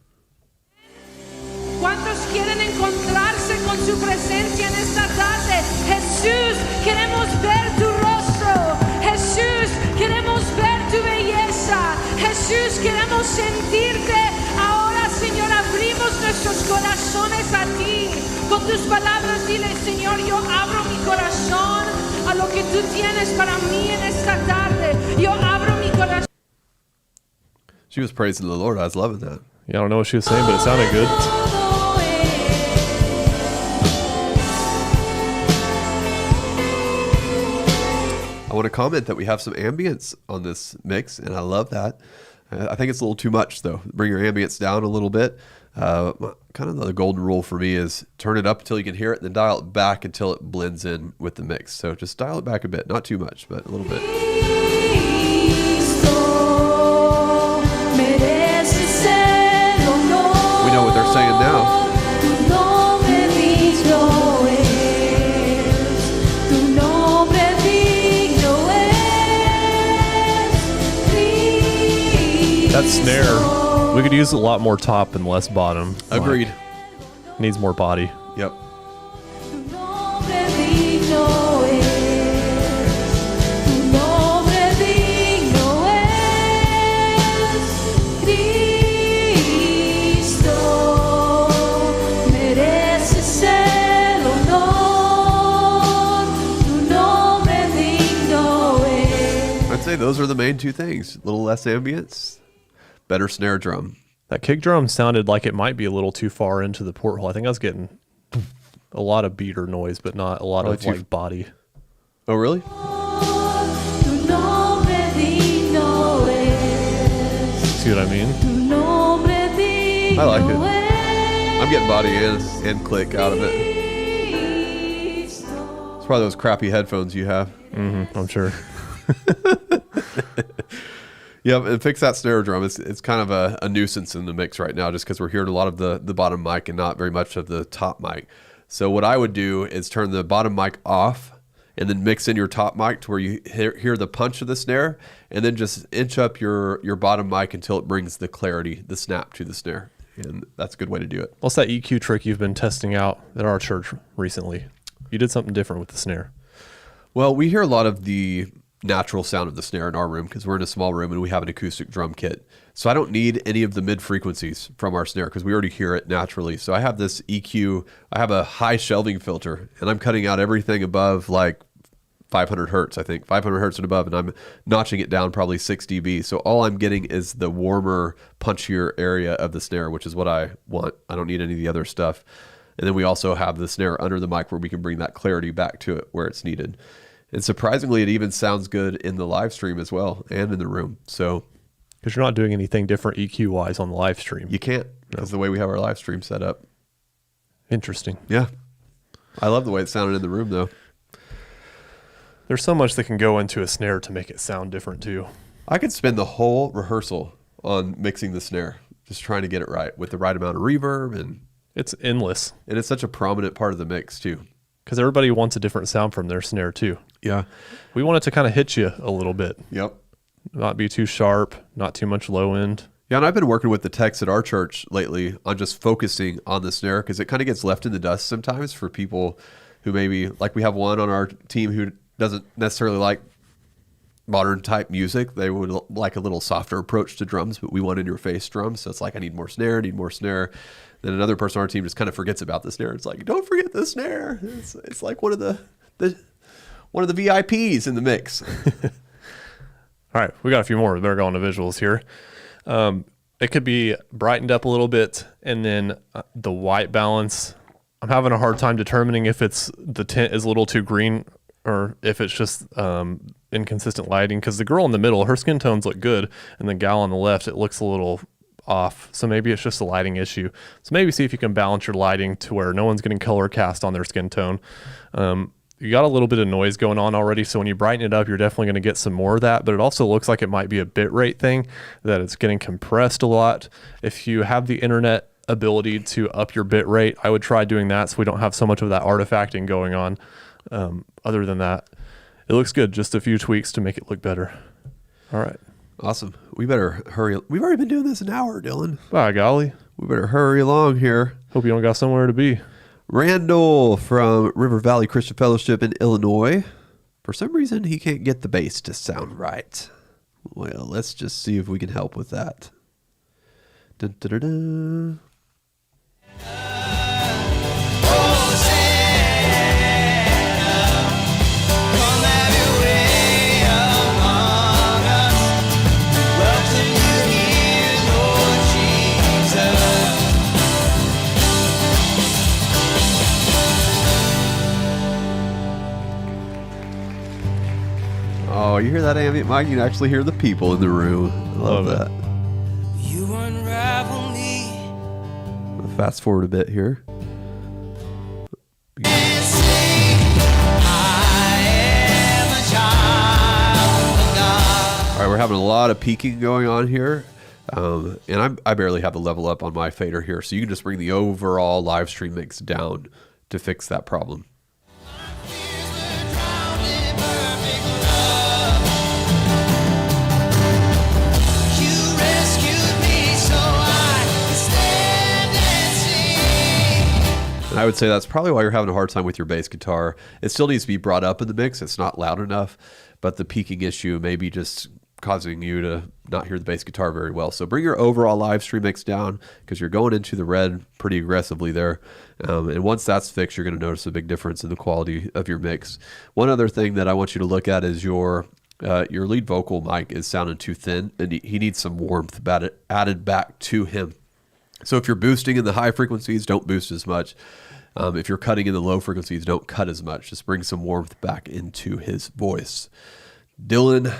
¿Cuántos quieren encontrarse con su presencia en esta tarde? Jesús, queremos ver tu rostro. Jesús, queremos ver tu belleza. Jesús, queremos sentirte. Ahora, Señor, abrimos nuestros corazones a ti. Con tus palabras, dile, Señor, yo abro mi corazón a lo que tú tienes para mí en esta tarde. Yo abro mi corazón. She was praising the Lord. I was loving that. Yeah, I don't know what she was saying, but it sounded good. I want to comment that we have some ambience on this mix, and I love that. I think it's a little too much, though. Bring your ambience down a little bit. Kind of the golden rule for me is turn it up until you can hear it, and then dial it back until it blends in with the mix. So just dial it back a bit. Not too much, but a little bit. We know what they're saying now. That snare, we could use a lot more top and less bottom. Agreed. Like, needs more body. Yep. I'd say those are the main two things. A little less ambience, better snare drum. That kick drum sounded like it might be a little too far into the porthole. I think I was getting a lot of beater noise, but not a lot of like body. Oh, really? See what I mean? I like it. I'm getting body and click out of it. It's probably those crappy headphones you have. Mm-hmm, I'm sure. Yeah, and fix that snare drum. It's kind of a nuisance in the mix right now just because we're hearing a lot of the bottom mic and not very much of the top mic. So what I would do is turn the bottom mic off and then mix in your top mic to where you hear the punch of the snare, and then just inch up your bottom mic until it brings the clarity, the snap to the snare. And that's a good way to do it. What's that EQ trick you've been testing out at our church recently? You did something different with the snare. Well, we hear a lot of the natural sound of the snare in our room because we're in a small room and we have an acoustic drum kit. So I don't need any of the mid frequencies from our snare because we already hear it naturally. So I have this EQ, I have a high shelving filter, and I'm cutting out everything above like 500 hertz, I think, 500 hertz and above, and I'm notching it down probably 6 dB. So all I'm getting is the warmer, punchier area of the snare, which is what I want. I don't need any of the other stuff. And then we also have the snare under the mic where we can bring that clarity back to it where it's needed. And surprisingly, it even sounds good in the live stream as well and in the room. So, because you're not doing anything different EQ-wise on the live stream. You can't, because the way we have our live stream set up. Interesting. Yeah. I love the way it sounded in the room, though. There's so much that can go into a snare to make it sound different, too. I could spend the whole rehearsal on mixing the snare, just trying to get it right with the right amount of reverb. And it's endless. And it's such a prominent part of the mix, too. Because everybody wants a different sound from their snare, too. Yeah. We want it to kind of hit you a little bit. Yep. Not be too sharp, not too much low end. Yeah, and I've been working with the techs at our church lately on just focusing on the snare because it kind of gets left in the dust sometimes for people who maybe, like we have one on our team who doesn't necessarily like modern type music. They would like a little softer approach to drums, but we want in-your-face drums. So it's like, I need more snare, need more snare. Then another person on our team just kind of forgets about the snare. It's like, don't forget the snare. It's like one of the VIPs in the mix. All right, we got a few more. We better go on to visuals here. It could be brightened up a little bit, and then the white balance. I'm having a hard time determining if it's the tint is a little too green or if it's just inconsistent lighting. Because the girl in the middle, her skin tones look good, and the gal on the left, it looks a little off. So maybe it's just a lighting issue. So maybe see if you can balance your lighting to where no one's getting color cast on their skin tone. You got a little bit of noise going on already, so when you brighten it up, you're definitely going to get some more of that, but it also looks like it might be a bit rate thing, that it's getting compressed a lot. If you have the internet ability to up your bit rate, I would try doing that so we don't have so much of that artifacting going on. Other than that, it looks good. Just a few tweaks to make it look better. All right. Awesome. We better hurry. We've already been doing this an hour, Dylan. By golly. We better hurry along here. Hope you don't got somewhere to be. Randall from River Valley Christian Fellowship in Illinois. For some reason, he can't get the bass to sound right. Well, let's just see if we can help with that. Dun, dun, dun, dun. Oh, you hear that ambient mic? You can actually hear the people in the room. I love that. You unravel me. I'll fast forward a bit here. All right, we're having a lot of peaking going on here. And I barely have the level up on my fader here, so you can just bring the overall live stream mix down to fix that problem. And I would say that's probably why you're having a hard time with your bass guitar. It still needs to be brought up in the mix. It's not loud enough, but the peaking issue may be just causing you to not hear the bass guitar very well. So bring your overall live stream mix down because you're going into the red pretty aggressively there. And once that's fixed, you're going to notice a big difference in the quality of your mix. One other thing that I want you to look at is your your lead vocal mic is sounding too thin, and he needs some warmth added back to him. So if you're boosting in the high frequencies, don't boost as much. If you're cutting in the low frequencies, don't cut as much. Just bring some warmth back into his voice. Dylan?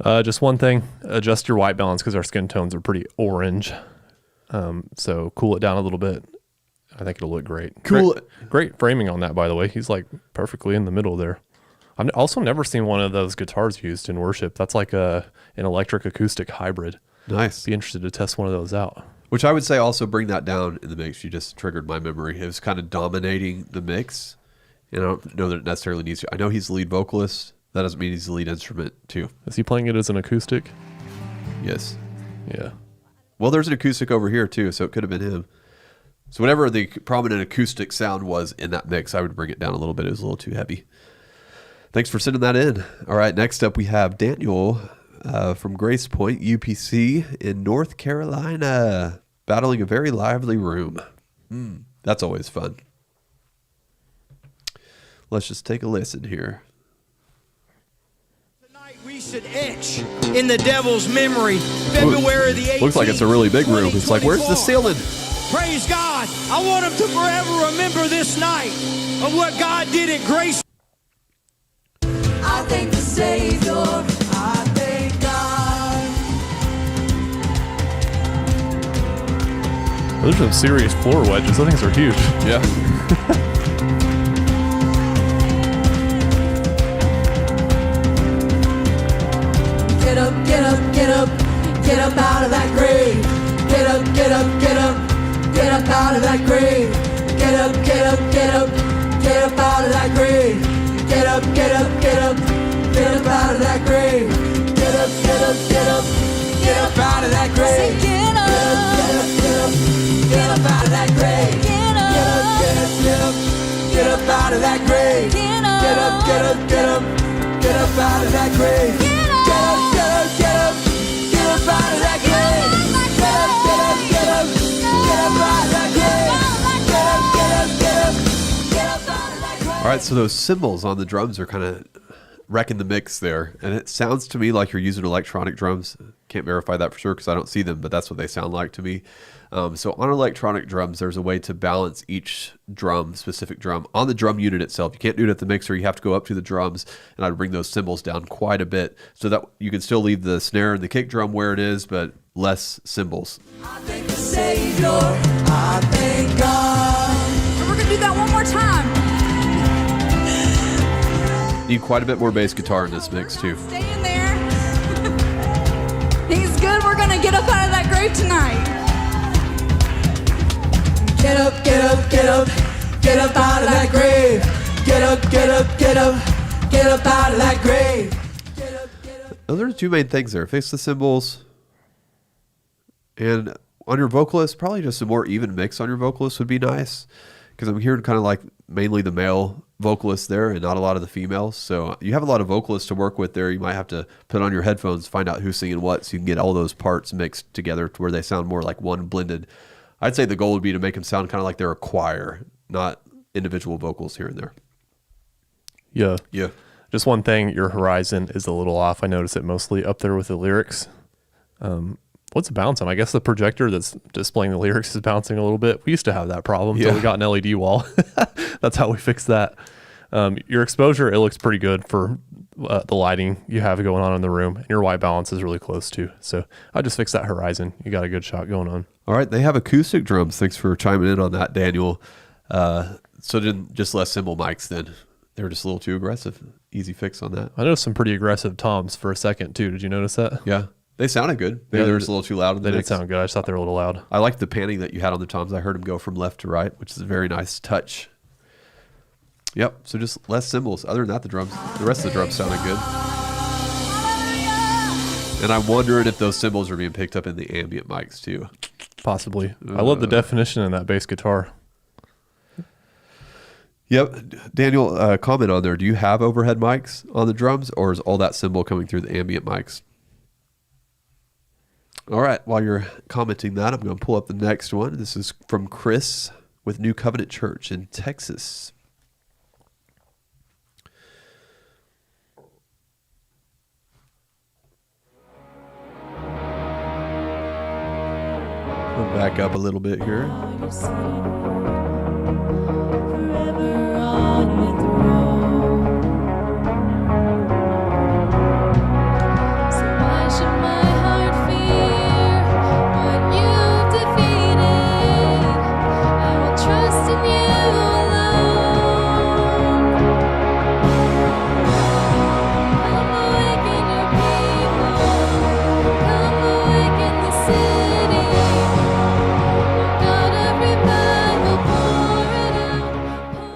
Just one thing, adjust your white balance because our skin tones are pretty orange. So cool it down a little bit. I think it'll look great. Great framing on that, by the way. He's like perfectly in the middle there. I've also never seen one of those guitars used in worship. That's like an electric acoustic hybrid. Nice. Be interested to test one of those out. Which I would say also bring that down in the mix. You just triggered my memory. It was kind of dominating the mix. And I don't know that it necessarily needs to. I know he's the lead vocalist. That doesn't mean he's the lead instrument, too. Is he playing it as an acoustic? Yes. Yeah. Well, there's an acoustic over here, too, so it could have been him. So whatever the prominent acoustic sound was in that mix, I would bring it down a little bit. It was a little too heavy. Thanks for sending that in. All right, next up we have Daniel from Gracepoint UPC in North Carolina, battling a very lively room. That's always fun. Let's just take a listen here. Tonight we should etch in the devil's memory February the 18th. Looks like it's a really big room. It's like, where's the ceiling? Praise God. I want them to forever remember this night of what God did at Grace. I thank the Savior. I thank God. Those are some serious floor wedges. Those things are huge. Yeah. Get up, get up, get up, get up out of that grave. Get up, get up, get up, get up out of that grave. Get up, get up, get up, get up out of that grave. Get up, get up, get up, get up out of that grave. Get up, get up, get up, get up out of that grave. Get up, get up, get up, get up out of that grave. Get up, get up, get up, get up out of that grave. Get up, get up, get up, get up out of that grave. Get up, get up, get up, get up out of that grave. Get up, get up, get up, get up out of that grave. Get up, get up, get up, get up out of that grave. All right, so those cymbals on the drums are kind of wrecking the mix there. And it sounds to me like you're using electronic drums. Can't verify that for sure because I don't see them, but that's what they sound like to me. So on electronic drums, there's a way to balance each specific drum, on the drum unit itself. You can't do it at the mixer. You have to go up to the drums, and I'd bring those cymbals down quite a bit so that you can still leave the snare and the kick drum where it is, but less cymbals. I thank the Savior. I thank God. And we're going to do that one more time. Need quite a bit more bass guitar in this mix, too. Stay in there. He's good. We're going to get up out of that grave tonight. Get up, get up, get up, get up out of that grave. Get up, get up, get up, get up out of that grave. Get up, get up. Those are the two main things there. Fix the cymbals. And on your vocalist, probably just a more even mix on your vocalist would be nice. Because I'm hearing kind of like mainly the male vocalists there and not a lot of the females. So you have a lot of vocalists to work with there. You might have to put on your headphones, find out who's singing what so you can get all those parts mixed together to where they sound more like one blended. I'd say the goal would be to make them sound kind of like they're a choir, not individual vocals here and there. Yeah. Yeah. Just one thing, your horizon is a little off. I notice it mostly up there with the lyrics. What's the bounce on? I guess the projector that's displaying the lyrics is bouncing a little bit. We used to have that problem until we got an LED wall. That's how we fixed that. Your exposure, it looks pretty good for the lighting you have going on in the room. And your white balance is really close too. So I just fixed that horizon. You got a good shot going on. All right. They have acoustic drums. Thanks for chiming in on that, Daniel. So didn't just less cymbal mics then. They were just a little too aggressive. Easy fix on that. I noticed some pretty aggressive toms for a second too. Did you notice that? Yeah. They sounded good. Maybe they were just a little too loud in the They did mix. sound good. I just thought they were a little loud. I liked the panning that you had on the toms. I heard them go from left to right, which is a very nice touch. Yep. So just less cymbals. Other than that, the rest of the drums sounded good. And I'm wondering if those cymbals are being picked up in the ambient mics too. Possibly. I love the definition in that bass guitar. Yep. Daniel, comment on there. Do you have overhead mics on the drums, or is all that cymbal coming through the ambient mics? All right. While you're commenting that, I'm going to pull up the next one. This is from Chris with New Covenant Church in Texas. We'll back up a little bit here.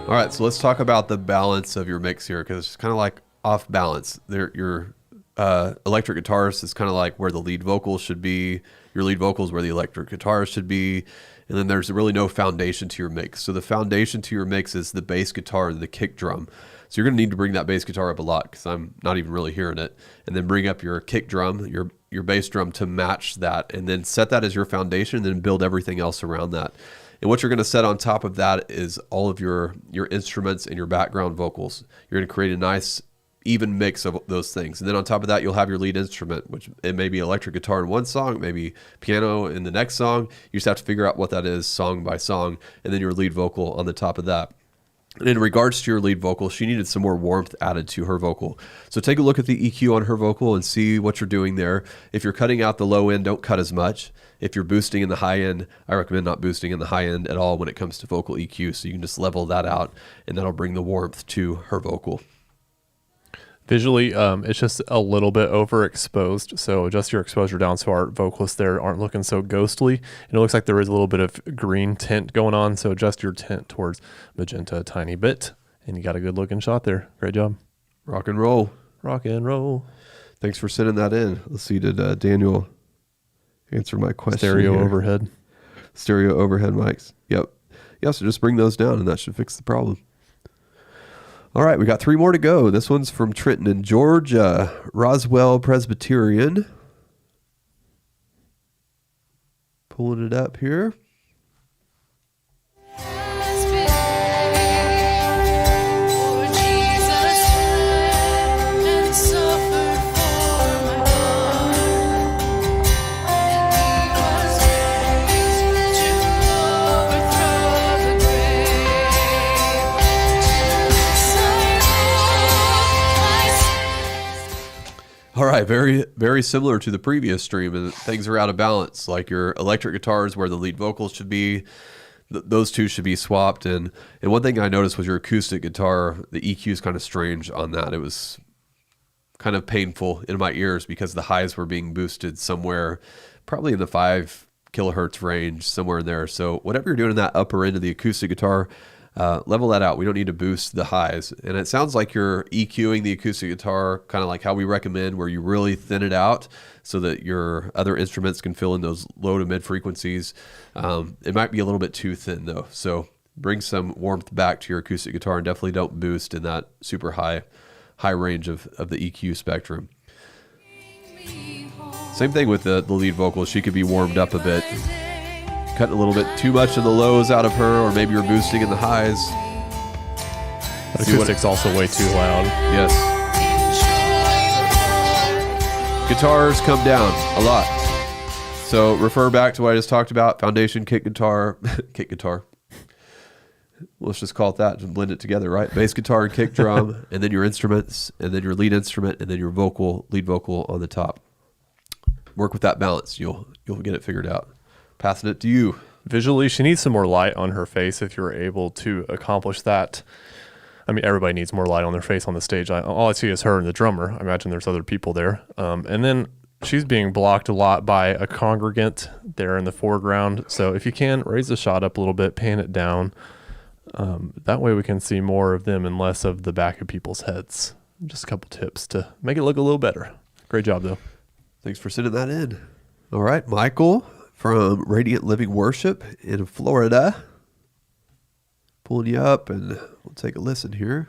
All right, so let's talk about the balance of your mix here, because it's kind of like off balance. Your electric guitarist is kind of like where the lead vocals should be. Your lead vocals where the electric guitarist should be. And then there's really no foundation to your mix. So the foundation to your mix is the bass guitar and the kick drum. So you're going to need to bring that bass guitar up a lot, because I'm not even really hearing it. And then bring up your kick drum, your bass drum to match that. And then set that as your foundation, and then build everything else around that. And what you're going to set on top of that is all of your instruments and your background vocals. You're going to create a nice, even mix of those things. And then on top of that, you'll have your lead instrument, which it may be electric guitar in one song, maybe piano in the next song. You just have to figure out what that is song by song, and then your lead vocal on the top of that. And in regards to your lead vocal, she needed some more warmth added to her vocal. So take a look at the EQ on her vocal and see what you're doing there. If you're cutting out the low end, don't cut as much. If you're boosting in the high end, I recommend not boosting in the high end at all when it comes to vocal EQ. So you can just level that out, and that'll bring the warmth to her vocal. Visually, it's just a little bit overexposed, so adjust your exposure down so our vocalists there aren't looking so ghostly. And it looks like there is a little bit of green tint going on, so adjust your tint towards magenta a tiny bit, and you got a good looking shot there. Great job. Rock and roll. Rock and roll. Thanks for sending that in. Let's see, did Daniel answer my question? Stereo here? overhead. Stereo overhead mics. Yep. Yeah, so just bring those down, and that should fix the problem. All right, we got 3 more to go. This one's from Trenton in Georgia, Roswell Presbyterian. Pulling it up here. All right, very, very similar to the previous stream, and things are out of balance. Like your electric guitars where the lead vocals should be, those two should be swapped. And one thing I noticed was your acoustic guitar, the EQ is kind of strange on that. It was kind of painful in my ears because the highs were being boosted somewhere, probably in the 5 kilohertz range, somewhere in there. So whatever you're doing in that upper end of the acoustic guitar, level that out. We don't need to boost the highs. And it sounds like you're EQing the acoustic guitar kind of like how we recommend, where you really thin it out so that your other instruments can fill in those low to mid frequencies. It might be a little bit too thin though. So bring some warmth back to your acoustic guitar, and definitely don't boost in that super high range of the EQ spectrum. Same thing with the lead vocals. She could be warmed up a bit. Cutting a little bit too much of the lows out of her, or maybe you're boosting in the highs. The acoustic's also way too loud. Yes. Guitars come down a lot. So refer back to what I just talked about. Foundation, kick guitar, kick guitar. Let's just call it that and blend it together, right? Bass guitar and kick drum, and then your instruments, and then your lead instrument, and then your lead vocal on the top. Work with that balance. You'll get it figured out. Passing it to you. Visually, she needs some more light on her face if you're able to accomplish that. I mean, everybody needs more light on their face on the stage. All I see is her and the drummer. I imagine there's other people there. And then she's being blocked a lot by a congregant there in the foreground. So if you can, raise the shot up a little bit, pan it down. That way we can see more of them and less of the back of people's heads. Just a couple tips to make it look a little better. Great job, though. Thanks for sending that in. All right, Michael from Radiant Living Worship in Florida. Pulling you up, and we'll take a listen here.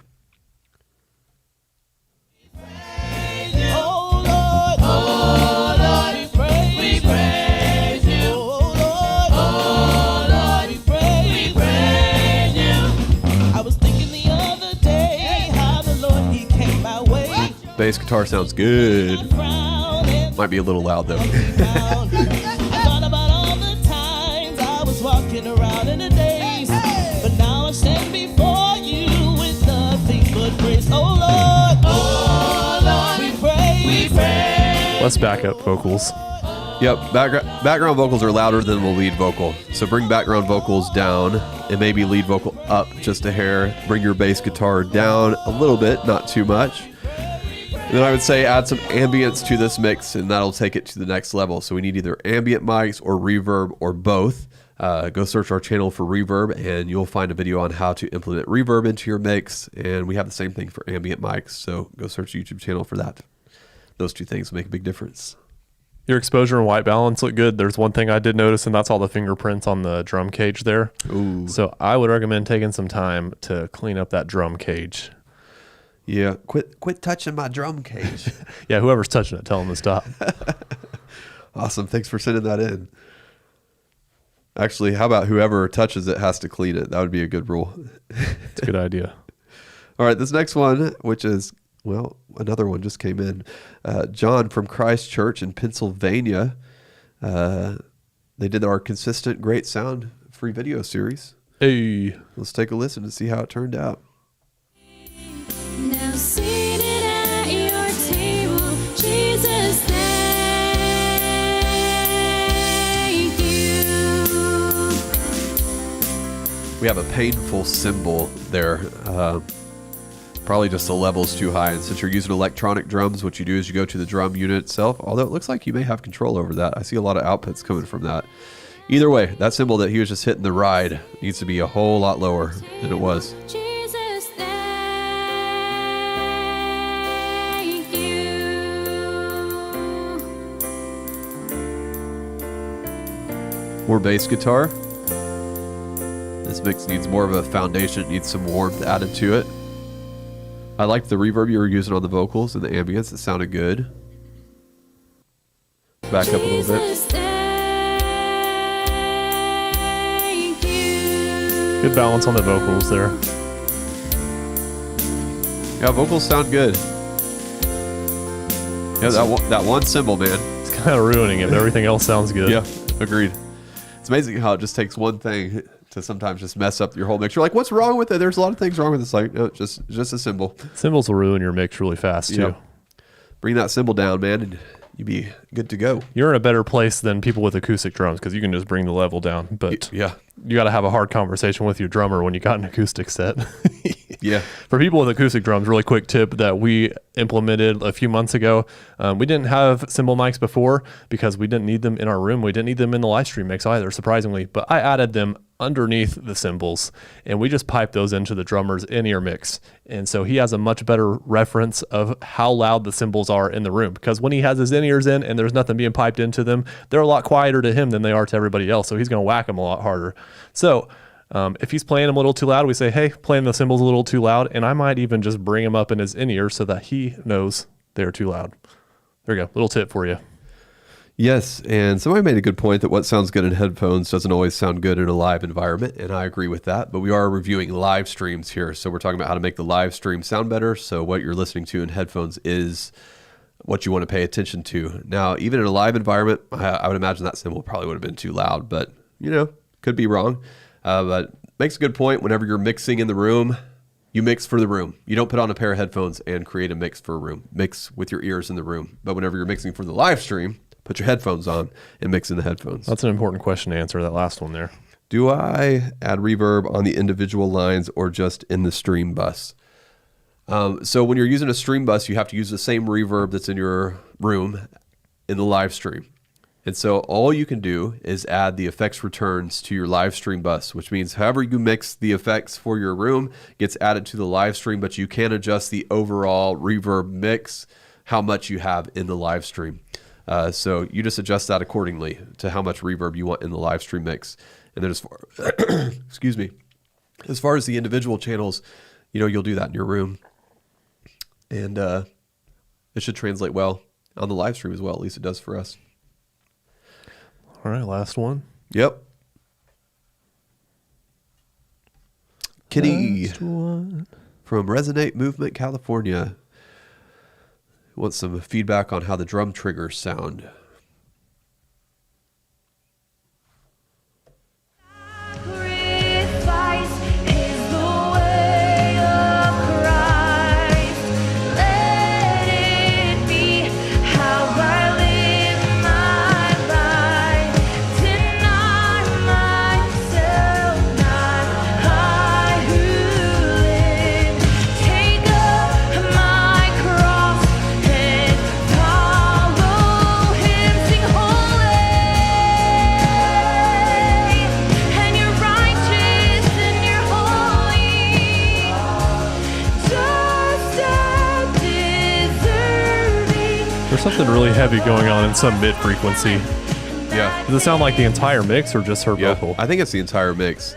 Bass guitar sounds good. Might be a little loud though. been around in the days, but now I stand before you with nothing but praise. Oh Lord, we pray. Let's back up vocals. Yep, background vocals are louder than the lead vocal. So bring background vocals down and maybe lead vocal up just a hair. Bring your bass guitar down a little bit, not too much. And then I would say add some ambience to this mix, and that'll take it to the next level. So we need either ambient mics or reverb or both. Go search our channel for reverb, and you'll find a video on how to implement reverb into your mix. And we have the same thing for ambient mics, so go search the YouTube channel for that. Those two things make a big difference. Your exposure and white balance look good. There's one thing I did notice, and that's all the fingerprints on the drum cage there. Ooh. So I would recommend taking some time to clean up that drum cage. Yeah, quit touching my drum cage. Yeah, whoever's touching it, tell them to stop. Awesome. Thanks for sending that in. Actually, how about whoever touches it has to clean it? That would be a good rule. It's a good idea. All right, this next one, which is, well, another one just came in. John from Christ Church in Pennsylvania. They did our consistent great sound free video series. Hey. Let's take a listen and see how it turned out. Now seated at your table, Jesus, thank you. We have a painful cymbal there. Probably just the level's too high. And since you're using electronic drums, what you do is you go to the drum unit itself, although it looks like you may have control over that. I see a lot of outputs coming from that. Either way, that cymbal that he was just hitting the ride needs to be a whole lot lower than it was. Jesus, thank you. More bass guitar. This mix needs more of a foundation. It needs some warmth added to it. I liked the reverb you were using on the vocals and the ambience. It sounded good. Back up a little bit. Jesus, thank you. Good balance on the vocals there. Yeah, vocals sound good. Yeah, that one cymbal, man. It's kind of ruining it, but everything else sounds good. Yeah, agreed. It's amazing how it just takes one thing to sometimes just mess up your whole mix. You're like, what's wrong with it? There's a lot of things wrong with it. It's like, no, just a cymbal. Cymbals will ruin your mix really fast, too. Yep. Bring that cymbal down, man, and you'd be good to go. You're in a better place than people with acoustic drums because you can just bring the level down. But Yeah. you got to have a hard conversation with your drummer when you got an acoustic set. Yeah. For people with acoustic drums, really quick tip that we implemented a few months ago. We didn't have cymbal mics before because we didn't need them in our room. We didn't need them in the live stream mix either, surprisingly. But I added them underneath the cymbals, and we just piped those into the drummer's in-ear mix. And so he has a much better reference of how loud the cymbals are in the room, because when he has his in-ears in and there's nothing being piped into them, they're a lot quieter to him than they are to everybody else. So he's going to whack them a lot harder. So if he's playing them a little too loud, we say, hey, playing the cymbals a little too loud. And I might even just bring them up in his in-ear so that he knows they're too loud. There you go. Little tip for you. Yes, and somebody made a good point that what sounds good in headphones doesn't always sound good in a live environment, and I agree with that. But we are reviewing live streams here, so we're talking about how to make the live stream sound better. So what you're listening to in headphones is what you want to pay attention to. Now, even in a live environment, I would imagine that cymbal probably would have been too loud, but, could be wrong. But makes a good point. Whenever you're mixing in the room, you mix for the room. You don't put on a pair of headphones and create a mix for a room. Mix with your ears in the room. But whenever you're mixing for the live stream, put your headphones on and mix in the headphones. That's an important question to answer, that last one there. Do I add reverb on the individual lines or just in the stream bus? So when you're using a stream bus, you have to use the same reverb that's in your room in the live stream. And so all you can do is add the effects returns to your live stream bus, which means however you mix the effects for your room gets added to the live stream, but you can adjust the overall reverb mix, how much you have in the live stream. So you just adjust that accordingly to how much reverb you want in the live stream mix. And then as far, excuse me, as far as the individual channels, you'll do that in your room. And it should translate well on the live stream as well. At least it does for us. All right, last one. Yep. Kitty Last one. from Resonate Movement, California. Want some feedback on how the drum triggers sound. There's something really heavy going on in some mid frequency. Yeah. Does it sound like the entire mix or just her Yeah, vocal? I think it's the entire mix.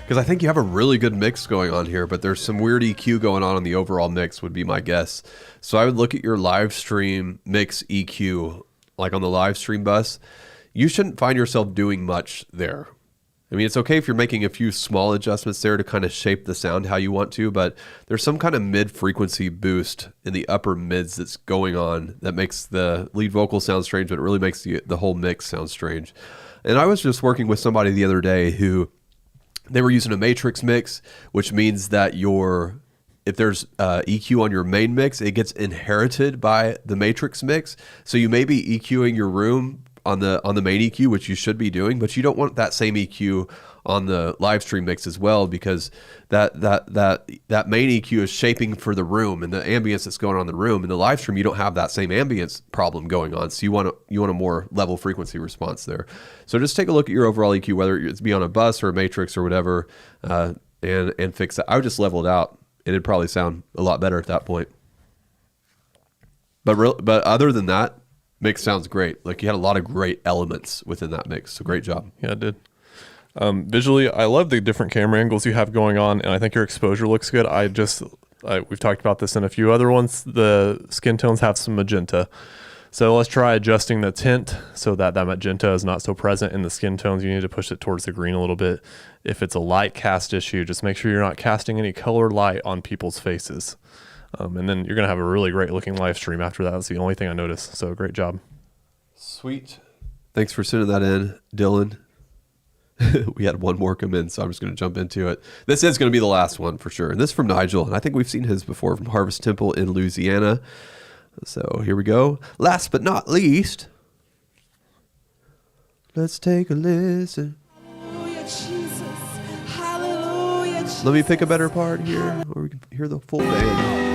Because I think you have a really good mix going on here, but there's some weird EQ going on in the overall mix would be my guess. So I would look at your live stream mix EQ, like on the live stream bus. You shouldn't find yourself doing much there. I mean, it's okay if you're making a few small adjustments there to kind of shape the sound how you want to, but there's some kind of mid-frequency boost in the upper mids that's going on that makes the lead vocal sound strange, but it really makes the whole mix sound strange. And I was just working with somebody the other day who they were using a matrix mix, which means that if there's EQ on your main mix, it gets inherited by the matrix mix. So you may be EQing your room on the main EQ, which you should be doing, but you don't want that same EQ on the live stream mix as well, because that main EQ is shaping for the room and the ambience that's going on in the room. In the live stream, you don't have that same ambience problem going on, so you want a more level frequency response there. So just take a look at your overall EQ, whether it's be on a bus or a matrix or whatever, and fix that. I would just level it out, and it'd probably sound a lot better at that point. But other than that, mix sounds great. Like you had a lot of great elements within that mix. So great job. Yeah, it did. Visually, I love the different camera angles you have going on, and I think your exposure looks good. We've talked about this in a few other ones. The skin tones have some magenta. So let's try adjusting the tint so that magenta is not so present in the skin tones. You need to push it towards the green a little bit. If it's a light cast issue, just make sure you're not casting any colored light on people's faces. And then you're going to have a really great looking live stream after that. That's the only thing I noticed. So great job. Sweet. Thanks for sending that in, Dylan. We had one more come in, so I'm just going to jump into it. This is going to be the last one for sure. And this is from Nigel, and I think we've seen his before from Harvest Temple in Louisiana. So here we go. Last but not least, let's take a listen. Hallelujah, Jesus. Hallelujah, Jesus. Let me pick a better part here, where we can hear the full band.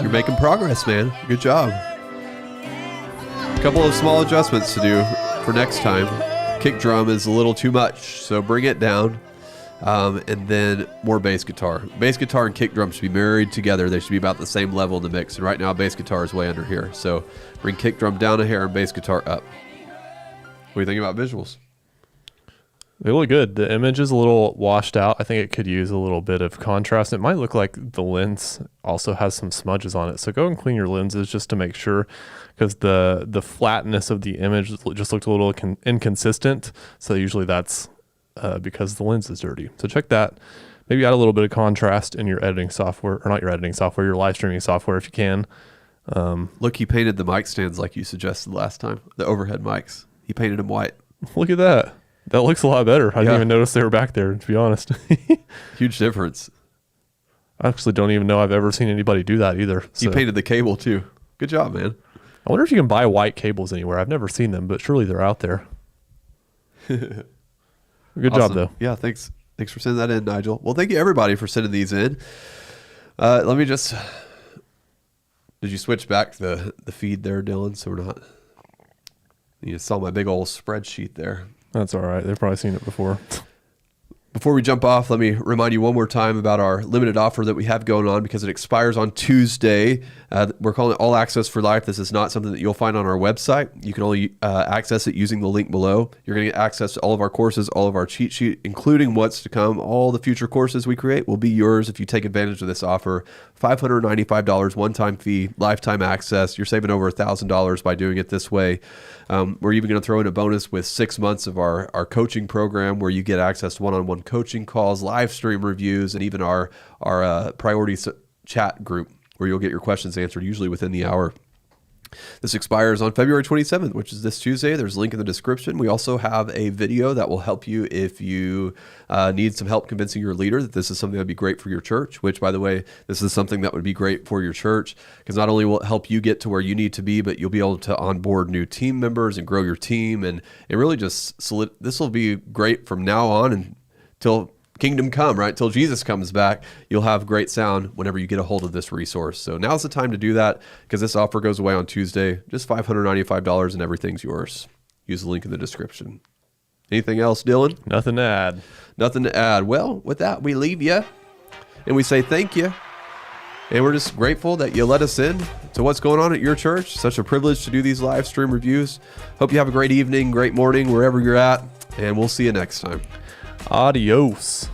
You're making progress, man. Good job. A couple of small adjustments to do for next time. Kick drum is a little too much, so bring it down. And then more bass guitar. Bass guitar and kick drum should be married together. They should be about the same level in the mix. And right now, bass guitar is way under here. So bring kick drum down a hair and bass guitar up. What do you think about visuals? They look good. The image is a little washed out. I think it could use a little bit of contrast. It might look like the lens also has some smudges on it. So go and clean your lenses just to make sure, because the flatness of the image just looked a little inconsistent. So usually that's because the lens is dirty. So check that. Maybe add a little bit of contrast in your editing software, or not your editing software, your live streaming software if you can. Look, he painted the mic stands like you suggested last time. The overhead mics. He painted them white. Look at that. That looks a lot better. I didn't even notice they were back there, to be honest. Huge difference. I actually don't even know I've ever seen anybody do that either. He painted the cable too. Good job, man. I wonder if you can buy white cables anywhere. I've never seen them, but surely they're out there. Good job, though. Yeah, thanks. Thanks for sending that in, Nigel. Well, thank you, everybody, for sending these in. Let me just... Did you switch back the feed there, Dylan? So we're not... You saw my big old spreadsheet there. That's all right. They've probably seen it before. Before we jump off, let me remind you one more time about our limited offer that we have going on, because it expires on Tuesday. We're calling it All Access for Life. This is not something that you'll find on our website. You can only access it using the link below. You're going to get access to all of our courses, all of our cheat sheet, including what's to come. All the future courses we create will be yours if you take advantage of this offer. $595 one-time fee, lifetime access. You're saving over $1,000 by doing it this way. We're even going to throw in a bonus with 6 months of our coaching program, where you get access to one-on-one coaching calls, live stream reviews, and even our priority chat group, where you'll get your questions answered usually within the hour. This expires on February 27th, which is this Tuesday. There's a link in the description. We also have a video that will help you if you need some help convincing your leader that this is something that would be great for your church, which, by the way, this is something that would be great for your church, because not only will it help you get to where you need to be, but you'll be able to onboard new team members and grow your team. And it really just, this will be great from now on and till kingdom come, right? Till Jesus comes back, you'll have great sound whenever you get a hold of this resource. So now's the time to do that because this offer goes away on Tuesday. Just $595 and everything's yours. Use the link in the description. Anything else, Dylan? Nothing to add. Nothing to add. Well, with that, we leave you and we say thank you. And we're just grateful that you let us in to what's going on at your church. Such a privilege to do these live stream reviews. Hope you have a great evening, great morning, wherever you're at. And we'll see you next time. Adios.